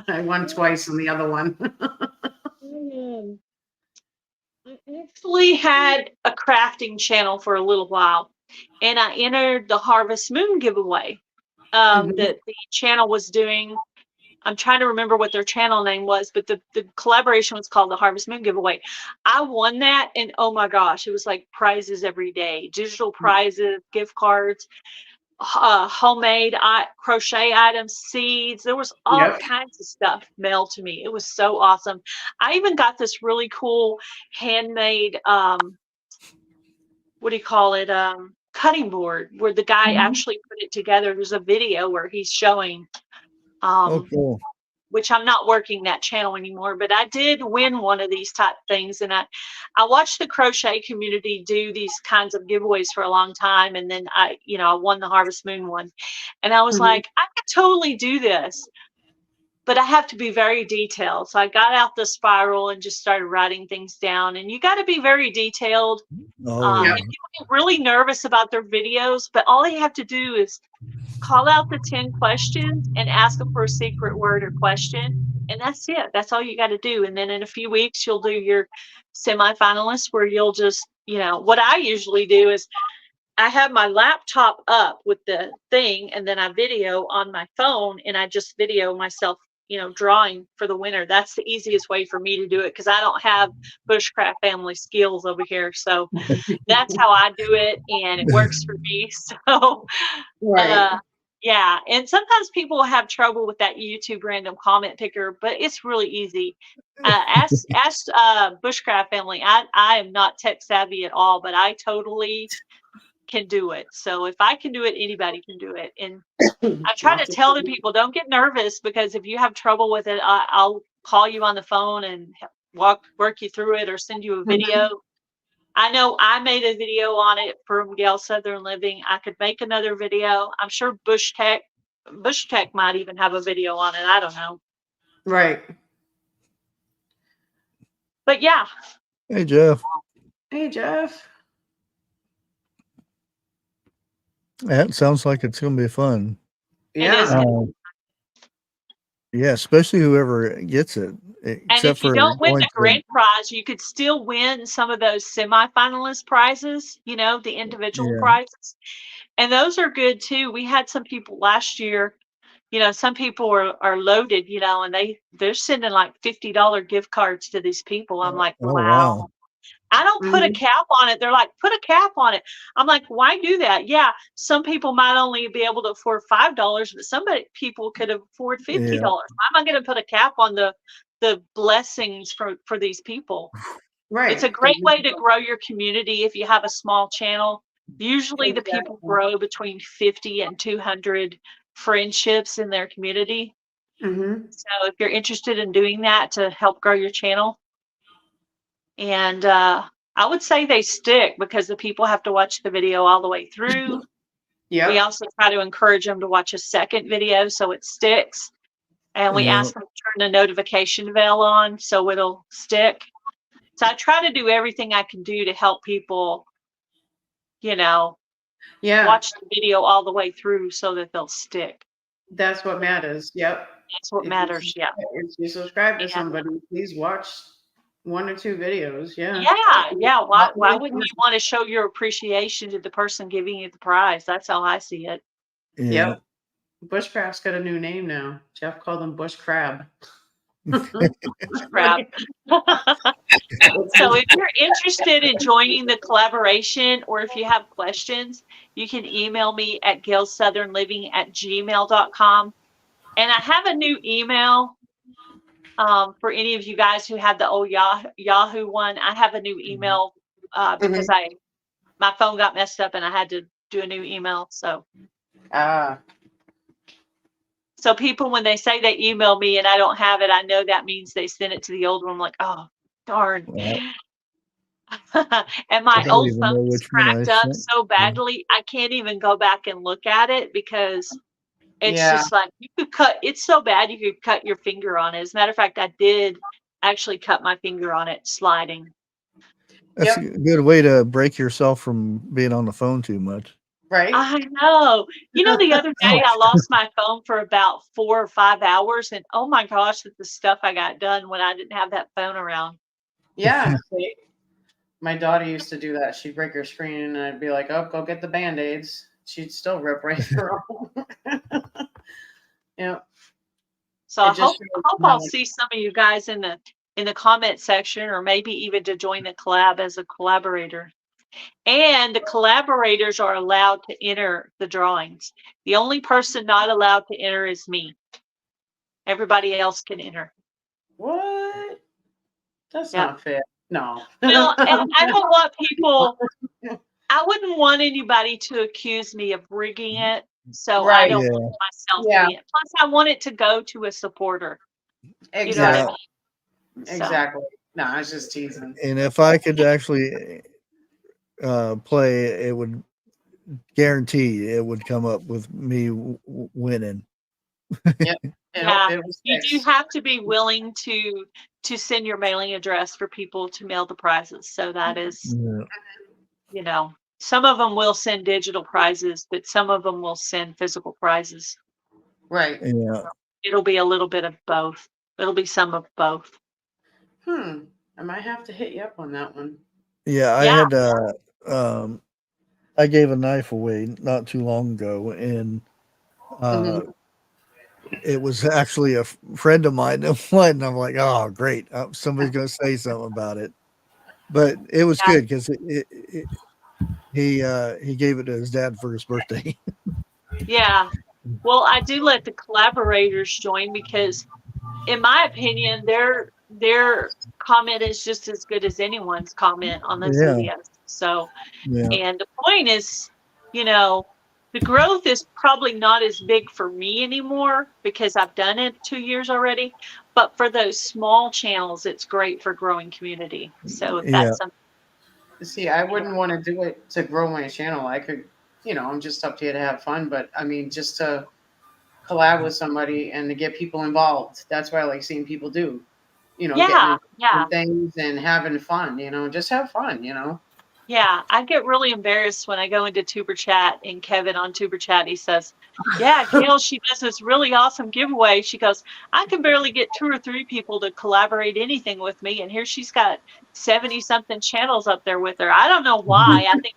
I won twice on the other one. I actually had a crafting channel for a little while, and I entered the Harvest Moon giveaway that the channel was doing. I'm trying to remember what their channel name was, but the collaboration was called the Harvest Moon giveaway. I won that, and oh my gosh, it was like prizes every day, digital prizes, gift cards, homemade crochet items, seeds. There was all kinds of stuff mailed to me. It was so awesome. I even got this really cool handmade, what do you call it? Cutting board where the guy actually put it together. There's a video where he's showing. Oh, cool. which I'm not working that channel anymore, but I did win one of these type things. And I watched the crochet community do these kinds of giveaways for a long time. And then I won the Harvest Moon one. And I was like, I could totally do this, but I have to be very detailed. So I got out the spiral and just started writing things down. And you got to be very detailed. Oh, yeah. And people get really nervous about their videos, but all they have to do is call out the 10 questions and ask them for a secret word or question. And that's it. That's all you got to do. And then in a few weeks, you'll do your semifinalists where you'll just, what I usually do is I have my laptop up with the thing and then I video on my phone and I just video myself, drawing for the winner. That's the easiest way for me to do it because I don't have Bushcraft family skills over here. So that's how I do it and it works for me. So, yeah. And sometimes people have trouble with that YouTube random comment picker, but it's really easy. Ask Bushcraft family. I am not tech savvy at all, but I totally can do it. So if I can do it, anybody can do it. And I try to tell the people, don't get nervous because if you have trouble with it, I'll call you on the phone and work you through it or send you a video. I know I made a video on it from Gail Southern Living. I could make another video. I'm sure BushTech might even have a video on it. I don't know. Right. But yeah. Hey, Jeff. Hey, Jeff. That sounds like it's going to be fun. Yeah. Yeah, especially whoever gets it. And if you don't win the grand prize, you could still win some of those semifinalist prizes, the individual prizes. And those are good too. We had some people last year, some people are loaded, and they're sending like $50 gift cards to these people. I'm like, wow. I don't put a cap on it. They're like, put a cap on it. I'm like, why do that? Yeah, some people might only be able to afford $5, but some people could afford $50. Why am I going to put a cap on the blessings for these people? Right. It's a great way to grow your community if you have a small channel. Usually the people grow between 50 and 200 friendships in their community. So if you're interested in doing that to help grow your channel, and I would say they stick because the people have to watch the video all the way through. Yeah. We also try to encourage them to watch a second video so it sticks. And we ask them to turn the notification bell on so it'll stick. So I try to do everything I can do to help people, watch the video all the way through so that they'll stick. That's what matters. Yep. That's what matters. Yeah. If you subscribe to somebody, please watch 1 or 2 videos. Yeah. Yeah. Why wouldn't you want to show your appreciation to the person giving you the prize? That's how I see it. Yep. Bushcraft's got a new name now. Jeff called them Bush Crab. Crap. So if you're interested in joining the collaboration or if you have questions, you can email me at gailsouthernliving@gmail.com. And I have a new email for any of you guys who had the old Yahoo one. I have a new email because my phone got messed up and I had to do a new email. So so people, when they say they email me and I don't have it, I know that means they sent it to the old one. I'm like, oh, darn. And my old phone is cracked up so badly, I can't even go back and look at it because it's just like you could it's so bad you could cut your finger on it. As a matter of fact, I did actually cut my finger on it sliding. That's a good way to break yourself from being on the phone too much. Right. I know. The other day I lost my phone for about 4 or 5 hours, and oh my gosh, the stuff I got done when I didn't have that phone around. Yeah. My daughter used to do that. She'd break her screen, and I'd be like, "Oh, go get the Band-Aids." She'd still rip right through. Yeah. So I hope I'll see some of you guys in the comment section, or maybe even to join the collab as a collaborator. And the collaborators are allowed to enter the drawings. The only person not allowed to enter is me. Everybody else can enter. What? That's not fair. No. Well, and I don't want people. I wouldn't want anybody to accuse me of rigging it, so I don't want myself to be it. Plus, I want it to go to a supporter. Exactly. You know what I mean? Exactly. No, I was just teasing. And if I could actually play, it would guarantee it would come up with me winning. Yep. Yeah, you do have to be willing to send your mailing address for people to mail the prizes. So that is, Yeah. you know, some of them will send digital prizes, but some of them will send physical prizes. Right. Yeah. It'll be a little bit of both. It'll be some of both. I might have to hit you up on that one. Yeah, I had I gave a knife away not too long ago, and it was actually a friend of mine that won, and I'm like, oh, great, somebody's gonna say something about it. But it was good because he gave it to his dad for his birthday. Yeah. Well, I do let the collaborators join because, in my opinion, their comment is just as good as anyone's comment on those Yeah. videos. So, Yeah. and the point is, you know, the growth is probably not as big for me anymore because I've done it 2 years already. But for those small channels, it's great for growing community. So if that's something. See, I wouldn't want to do it to grow my channel. I could, I'm just up here to have fun, but I mean, just to collab with somebody and to get people involved. That's what I like seeing people do. Getting involved in things and having fun. Just have fun. Yeah, I get really embarrassed when I go into Tuber Chat and Kevin on Tuber Chat, he says, yeah, Gail, she does this really awesome giveaway. She goes, I can barely get 2 or 3 people to collaborate anything with me. And here she's got 70 something channels up there with her. I don't know why. I think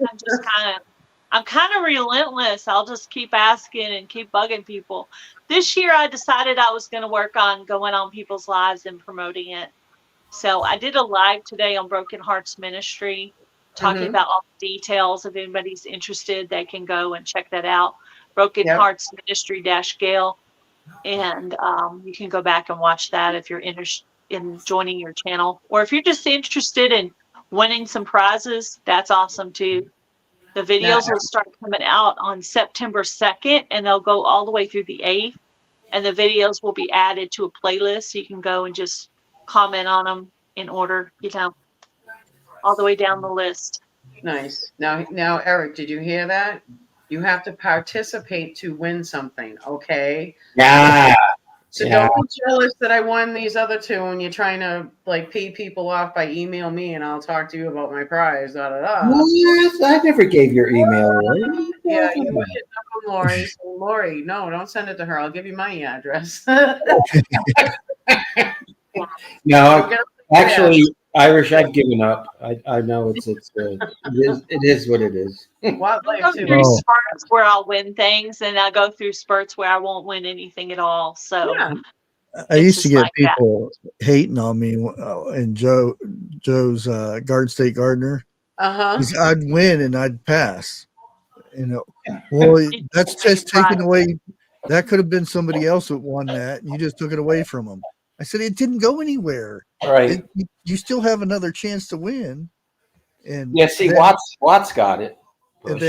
I'm kind of relentless. I'll just keep asking and keep bugging people. This year I decided I was going to work on going on people's lives and promoting it. So I did a live today on Broken Hearts Ministry, talking about all the details. If anybody's interested, they can go and check that out. Broken Hearts Ministry -Gail. And you can go back and watch that if you're interested in joining your channel. Or if you're just interested in winning some prizes, that's awesome too. The videos will start coming out on September 2nd, and they'll go all the way through the 8th. And the videos will be added to a playlist, so you can go and just comment on them in order, all the way down the list. Nice. Now, Eric, did you hear that? You have to participate to win something, okay? Yeah. So don't be jealous that I won these other 2 and you're trying to pay people off by email me and I'll talk to you about my prize. Yes, I never gave your email away. Yeah, you put it up on Lori. So Lori, no, don't send it to her. I'll give you my address. No, actually, Irish, I've given up. I know it is what it is. I'll go through spurts where I'll win things, and I'll go through spurts where I won't win anything at all. So I used to get people hating on me and Joe's Garden State Gardener. I'd win and I'd pass. Well, that's just taken away. That could have been somebody else that won that, and you just took it away from them. I said it didn't go anywhere. Right. You still have another chance to win. And see, then, Watts got it. And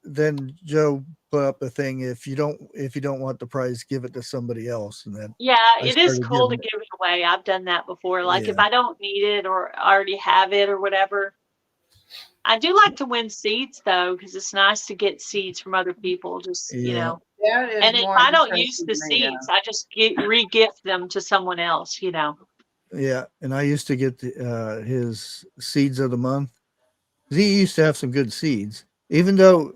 then Joe put up a thing: if you don't want the prize, give it to somebody else. And then it is cool to give it away. I've done that before. Like if I don't need it or already have it or whatever. I do like to win seeds though, because it's nice to get seeds from other people. Just and if I don't use the seeds, I just re-gift them to someone else. Yeah, and I used to get his seeds of the month. He used to have some good seeds, even though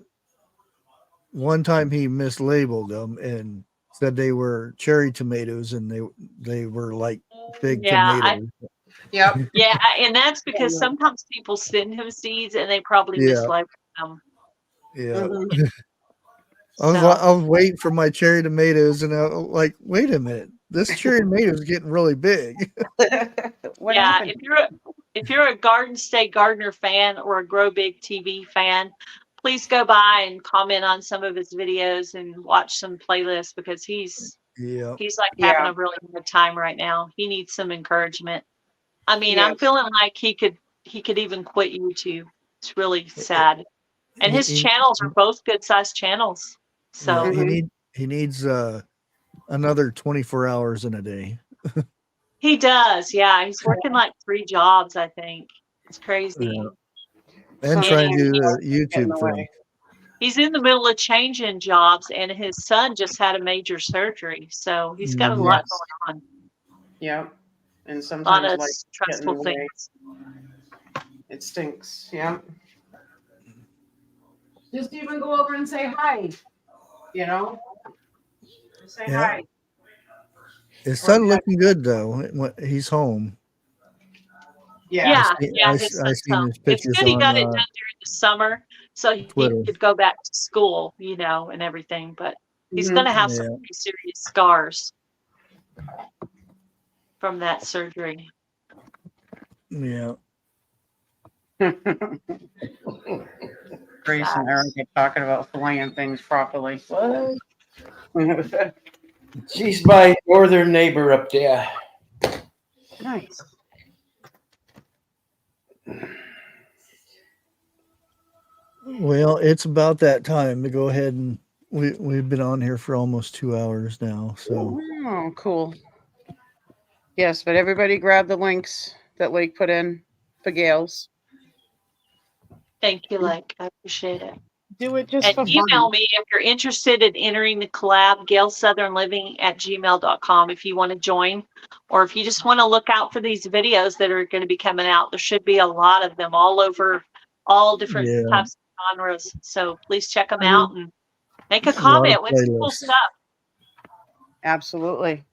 one time he mislabeled them and said they were cherry tomatoes, and they were like big tomatoes. Yeah, and that's because sometimes people send him seeds and they probably mislabel them. Yeah. I was waiting for my cherry tomatoes, and I was like, wait a minute, this cherry tomato is getting really big. If you're a Garden State Gardener fan or a Grow Big TV fan, please go by and comment on some of his videos and watch some playlists, because he's like having a really good time right now. He needs some encouragement. I mean, I'm feeling like he could even quit YouTube. It's really sad. And his channels are both good sized channels. So he needs another 24 hours in a day. He does. Yeah, he's working like 3 jobs, I think. It's crazy. Yeah. And trying to do the Get in YouTube the thing. way. He's in the middle of changing jobs, and his son just had a major surgery, so he's got a lot Yes. going on. Yep. And A lot sometimes of like getting in the stressful way. things. It stinks. Yeah. Just even go over and say hi. You know? Say Yeah. hi. His son looking good though. He's home. Yeah, I his seen son's his home. It's pictures good he on got it done during the summer, so he Twitter. could go back to school, and everything. But he's going to have some pretty serious scars from that surgery. Yeah. Grace and Erica talking about filleting things properly. What? She's my northern neighbor up there. Nice. Well, it's about that time to go ahead and we've been on here for almost 2 hours now. So Oh, cool. Yes, but everybody grab the links that Lake put in for Gail's. Thank you, Lake. I appreciate it. Do it just And for email fun. me if you're interested in entering the collab, gailsouthernliving@gmail.com if you want to join, or if you just want to look out for these videos that are going to be coming out. There should be a lot of them all over, all different Yeah. types of genres. So please check them out and make a A lot of comment with some cool playlists. stuff. Absolutely.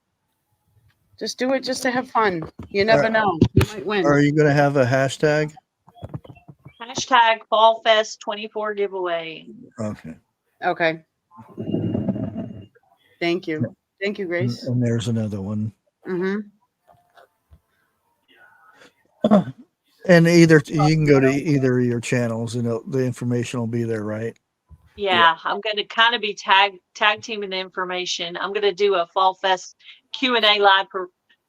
Just do it just to have fun. You never know. You might win. Are you going to have a hashtag? Hashtag FallFest24 giveaway. Okay. Okay. Thank you. Thank you, Grace. And there's another one. Mm-hmm. And either you can go to either of your channels and the information will be there, right? Yeah, I'm going to kind of be tag teaming the information. I'm going to do a Fall Fest Q&A live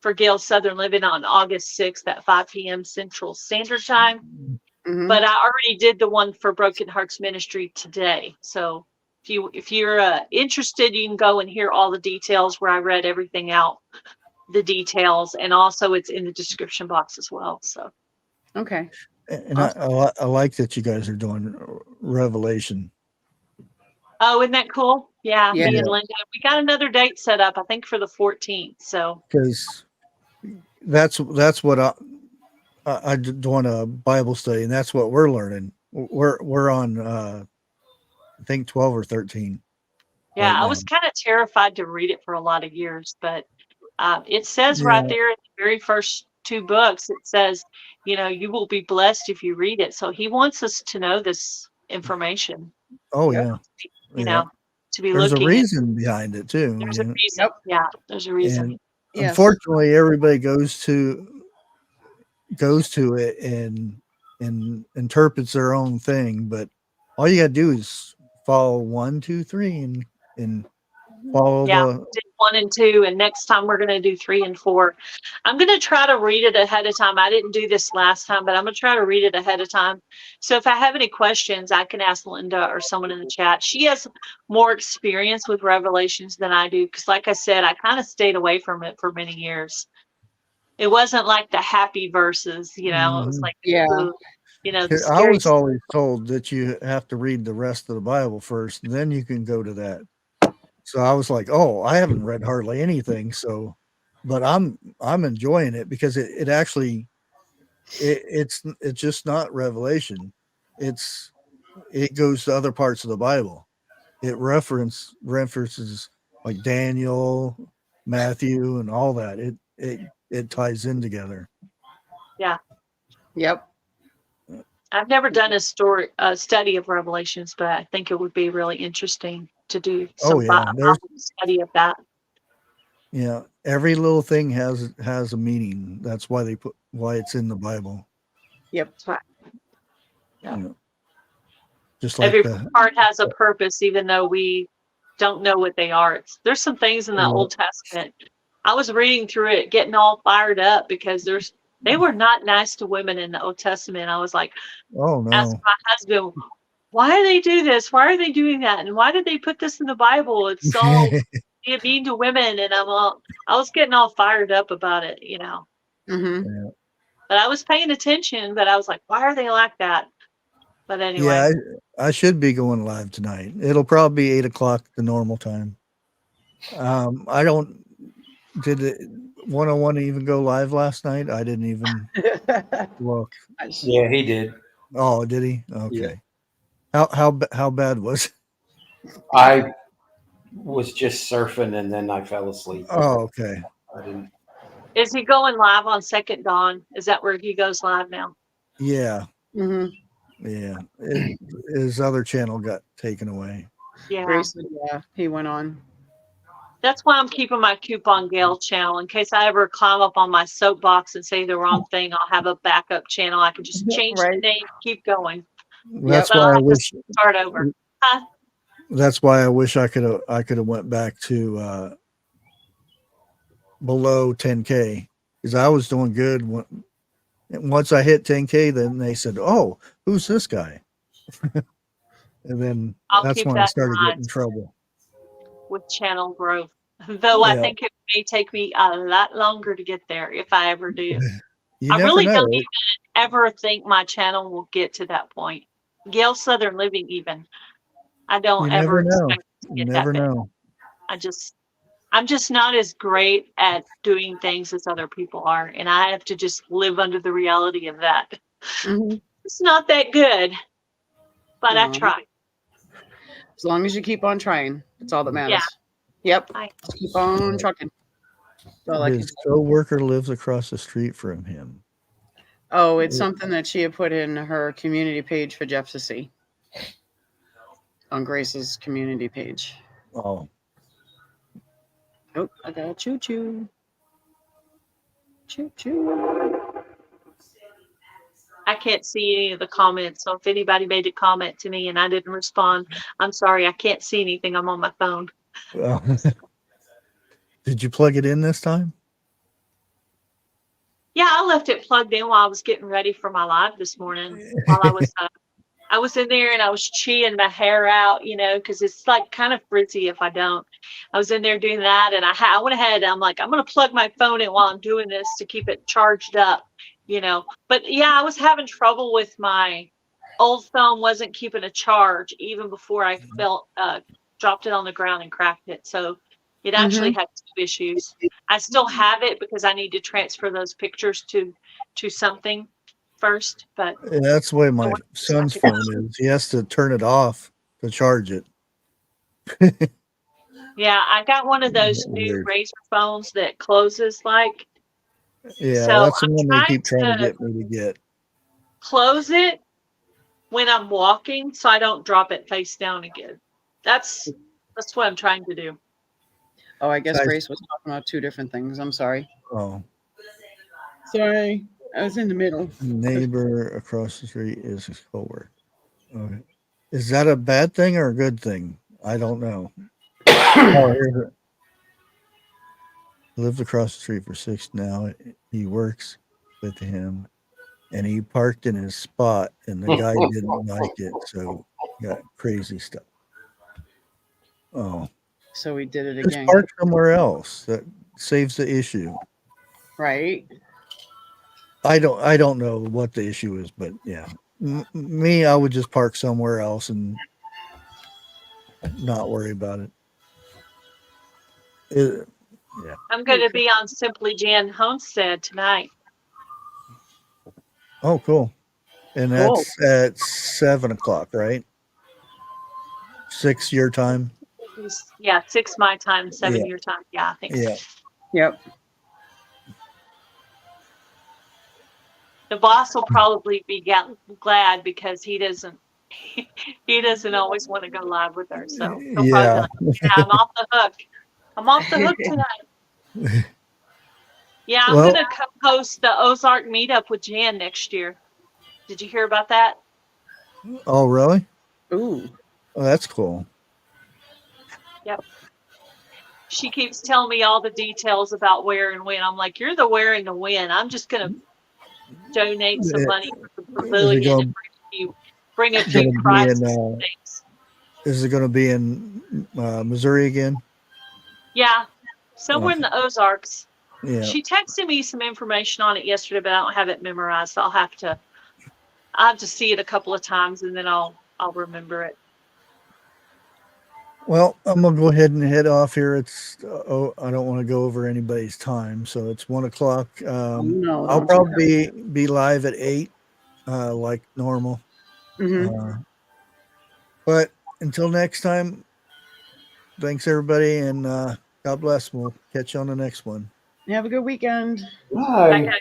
for Gail Southern Living on August 6th at 5 p.m. Central Standard Time. Mm-hmm. But I already did the one for Broken Hearts Ministry today. So if you're interested, you can go and hear all the details where I read everything out, the details, and also it's in the description box as well. So okay. And I like that you guys are doing Revelation. Oh, isn't that cool? Yeah, Yeah. me and Linda. We got another date set up, I think, for the 14th. So Because that's what I doing a Bible study, and that's what we're learning. We're on I think 12 or 13. yeah, right I was kind of terrified to read it for a lot of years, but it says right Yeah. there in the very first 2 books, it says, you will be blessed if you read it. So he wants us to know this information, Oh yeah. to be There's a looking. reason behind it too. There's a reason. Yeah, there's a reason. And unfortunately, everybody goes to it and interprets their own thing. But all you got to do is follow 1, 2, 3, and follow Yeah, the. did 1 and 2, and next time we're going to do 3 and 4. I'm going to try to read it ahead of time. I didn't do this last time, but I'm going to try to read it ahead of time. So if I have any questions, I can ask Linda or someone in the chat. She has more experience with Revelations than I do, because like I said, I kind of stayed away from it for many years. It wasn't like the happy verses, it was like, the I scary was always told that you have to read the rest of the Bible first, and then you can go to that. So I was like, oh, I haven't read hardly anything. So, but I'm enjoying it because it actually, it's just not Revelation. It goes to other parts of the Bible. It references like Daniel, Matthew, and all that. It ties in together. Yeah. Yep. I've never done a study of Revelations, but I think it would be really interesting to do some Bible study of that. Yeah, every little thing has a meaning. That's why why it's in the Bible. Yep, that's right. Yeah. Just like every part has a purpose, even though we don't know what they are. There's some things in the Old Testament. I was reading through it, getting all fired up because they were not nice to women in the Old Testament. I was like, oh no. Ask my husband, why do they do this? Why are they doing that? And why did they put this in the Bible? It's all, being mean to women, and I was getting all fired up about it, you know. Mm-hmm. But I was paying attention, but I was like, why are they like that? But anyway. Yeah, I should be going live tonight. It'll probably be 8:00 the normal time. I don't. Did it 101 even go live last night? I didn't even look. Yeah, he did. Oh, did he? Okay. How bad was it? I was just surfing and then I fell asleep. Oh, okay. I didn't. Is he going live on Second Dawn? Is that where he goes live now? Yeah. Mm-hmm. Yeah. His other channel got taken away. Yeah. Grayson, yeah, he went on. That's why I'm keeping my Coupon Gale channel in case I ever climb up on my soapbox and say the wrong thing. I'll have a backup channel. I can just change the name, keep going. That's But why I'll I have to wish. start over. Huh? That's why I wish I could have went back to below 10K because I was doing good. Once I hit 10K, then they said, "Oh, who's this guy?" And then that's keep when I that in started mind. getting in trouble. With channel growth. Though I Yeah. think it may take me a lot longer to get there if I ever do. You I never really know. don't even ever think my channel will get to that point. Gail Southern Living even. I don't You ever never know. expect it to You get never that big. know. I'm just not as great at doing things as other people are, and I have to just live under the reality of that. Mm-hmm. It's not that good, but I No. try. As long as you keep on trying, that's all that matters. Yeah. Yep. Just keep on trucking. That's all I can His say. coworker lives across the street from him. Oh, it's something that she had put in her community page for Jeff to see. On Grace's community page. Oh. Oh, I got a choo-choo. Choo-choo. I can't see any of the comments, so if anybody made a comment to me and I didn't respond, I'm sorry, I can't see anything. I'm on my phone. Well, did you plug it in this time? Yeah, I left it plugged in while I was getting ready for my live this morning. While I was in there and I was cheeing my hair out, you know, because it's like kind of frizzy if I don't. I was in there doing that, and I went ahead. I'm like, I'm gonna plug my phone in while I'm doing this to keep it charged up, you know. But yeah, I was having trouble with my old phone. Wasn't keeping a charge even before I dropped it on the ground and cracked it. So it actually had two issues. I still have it because I need to transfer those pictures to something first, but Yeah, that's the way my son's phone is. He has to turn it off to charge it. yeah, I got one of those new Weird. Razor phones that closes like. Yeah, So that's the I'm one they keep trying trying to to get me to get. close it when I'm walking so I don't drop it face down again. That's what I'm trying to do. Oh, I guess Guys- Grace was talking about two different things. I'm sorry. Oh, Sorry. I was in the middle. neighbor across the street is his coworker. Okay. Is that a bad thing or a good thing? I don't know. Oh, here's it. Lives across the street for 6 now. He works with him, and he parked in his spot, and the guy didn't like it, so got crazy stuff. Oh, So we did it just again. park somewhere else. That saves the issue. Right? I don't know what the issue is, but yeah, me, I would just park somewhere else and not worry about it. Yeah. I'm going to be on Simply Jan Homestead tonight. Oh, cool. And that's at 7 o'clock, right? 6 your time. Yeah, 6 my time, 7 Yeah. your time. Yeah, I think Yeah. so. Yep. The boss will probably be glad because he doesn't always want to go live with her. So he'll probably Yeah. be like, yeah, I'm off the hook. I'm off the hook tonight. Yeah, I'm Well- gonna host the Ozark meetup with Jan next year. Did you hear about that? Oh, really? Ooh. Oh, that's cool. Yep. She keeps telling me all the details about where and when. I'm like, you're the where and the when. I'm just gonna donate some money for the pavilion and bring a few Gonna be prizes in, and things. Is it going to be in Missouri again? Yeah, somewhere in the Ozarks. Yeah. She texted me some information on it yesterday, but I don't have it memorized. So I'll have to see it a couple of times and then I'll remember it. Well, I'm gonna go ahead and head off here. It's I don't want to go over anybody's time, so it's 1 o'clock. No, I'll don't do probably be live at 8, like normal. But until next time, thanks everybody, and God bless. We'll catch you on the next one. Have a good weekend. Bye. Okay.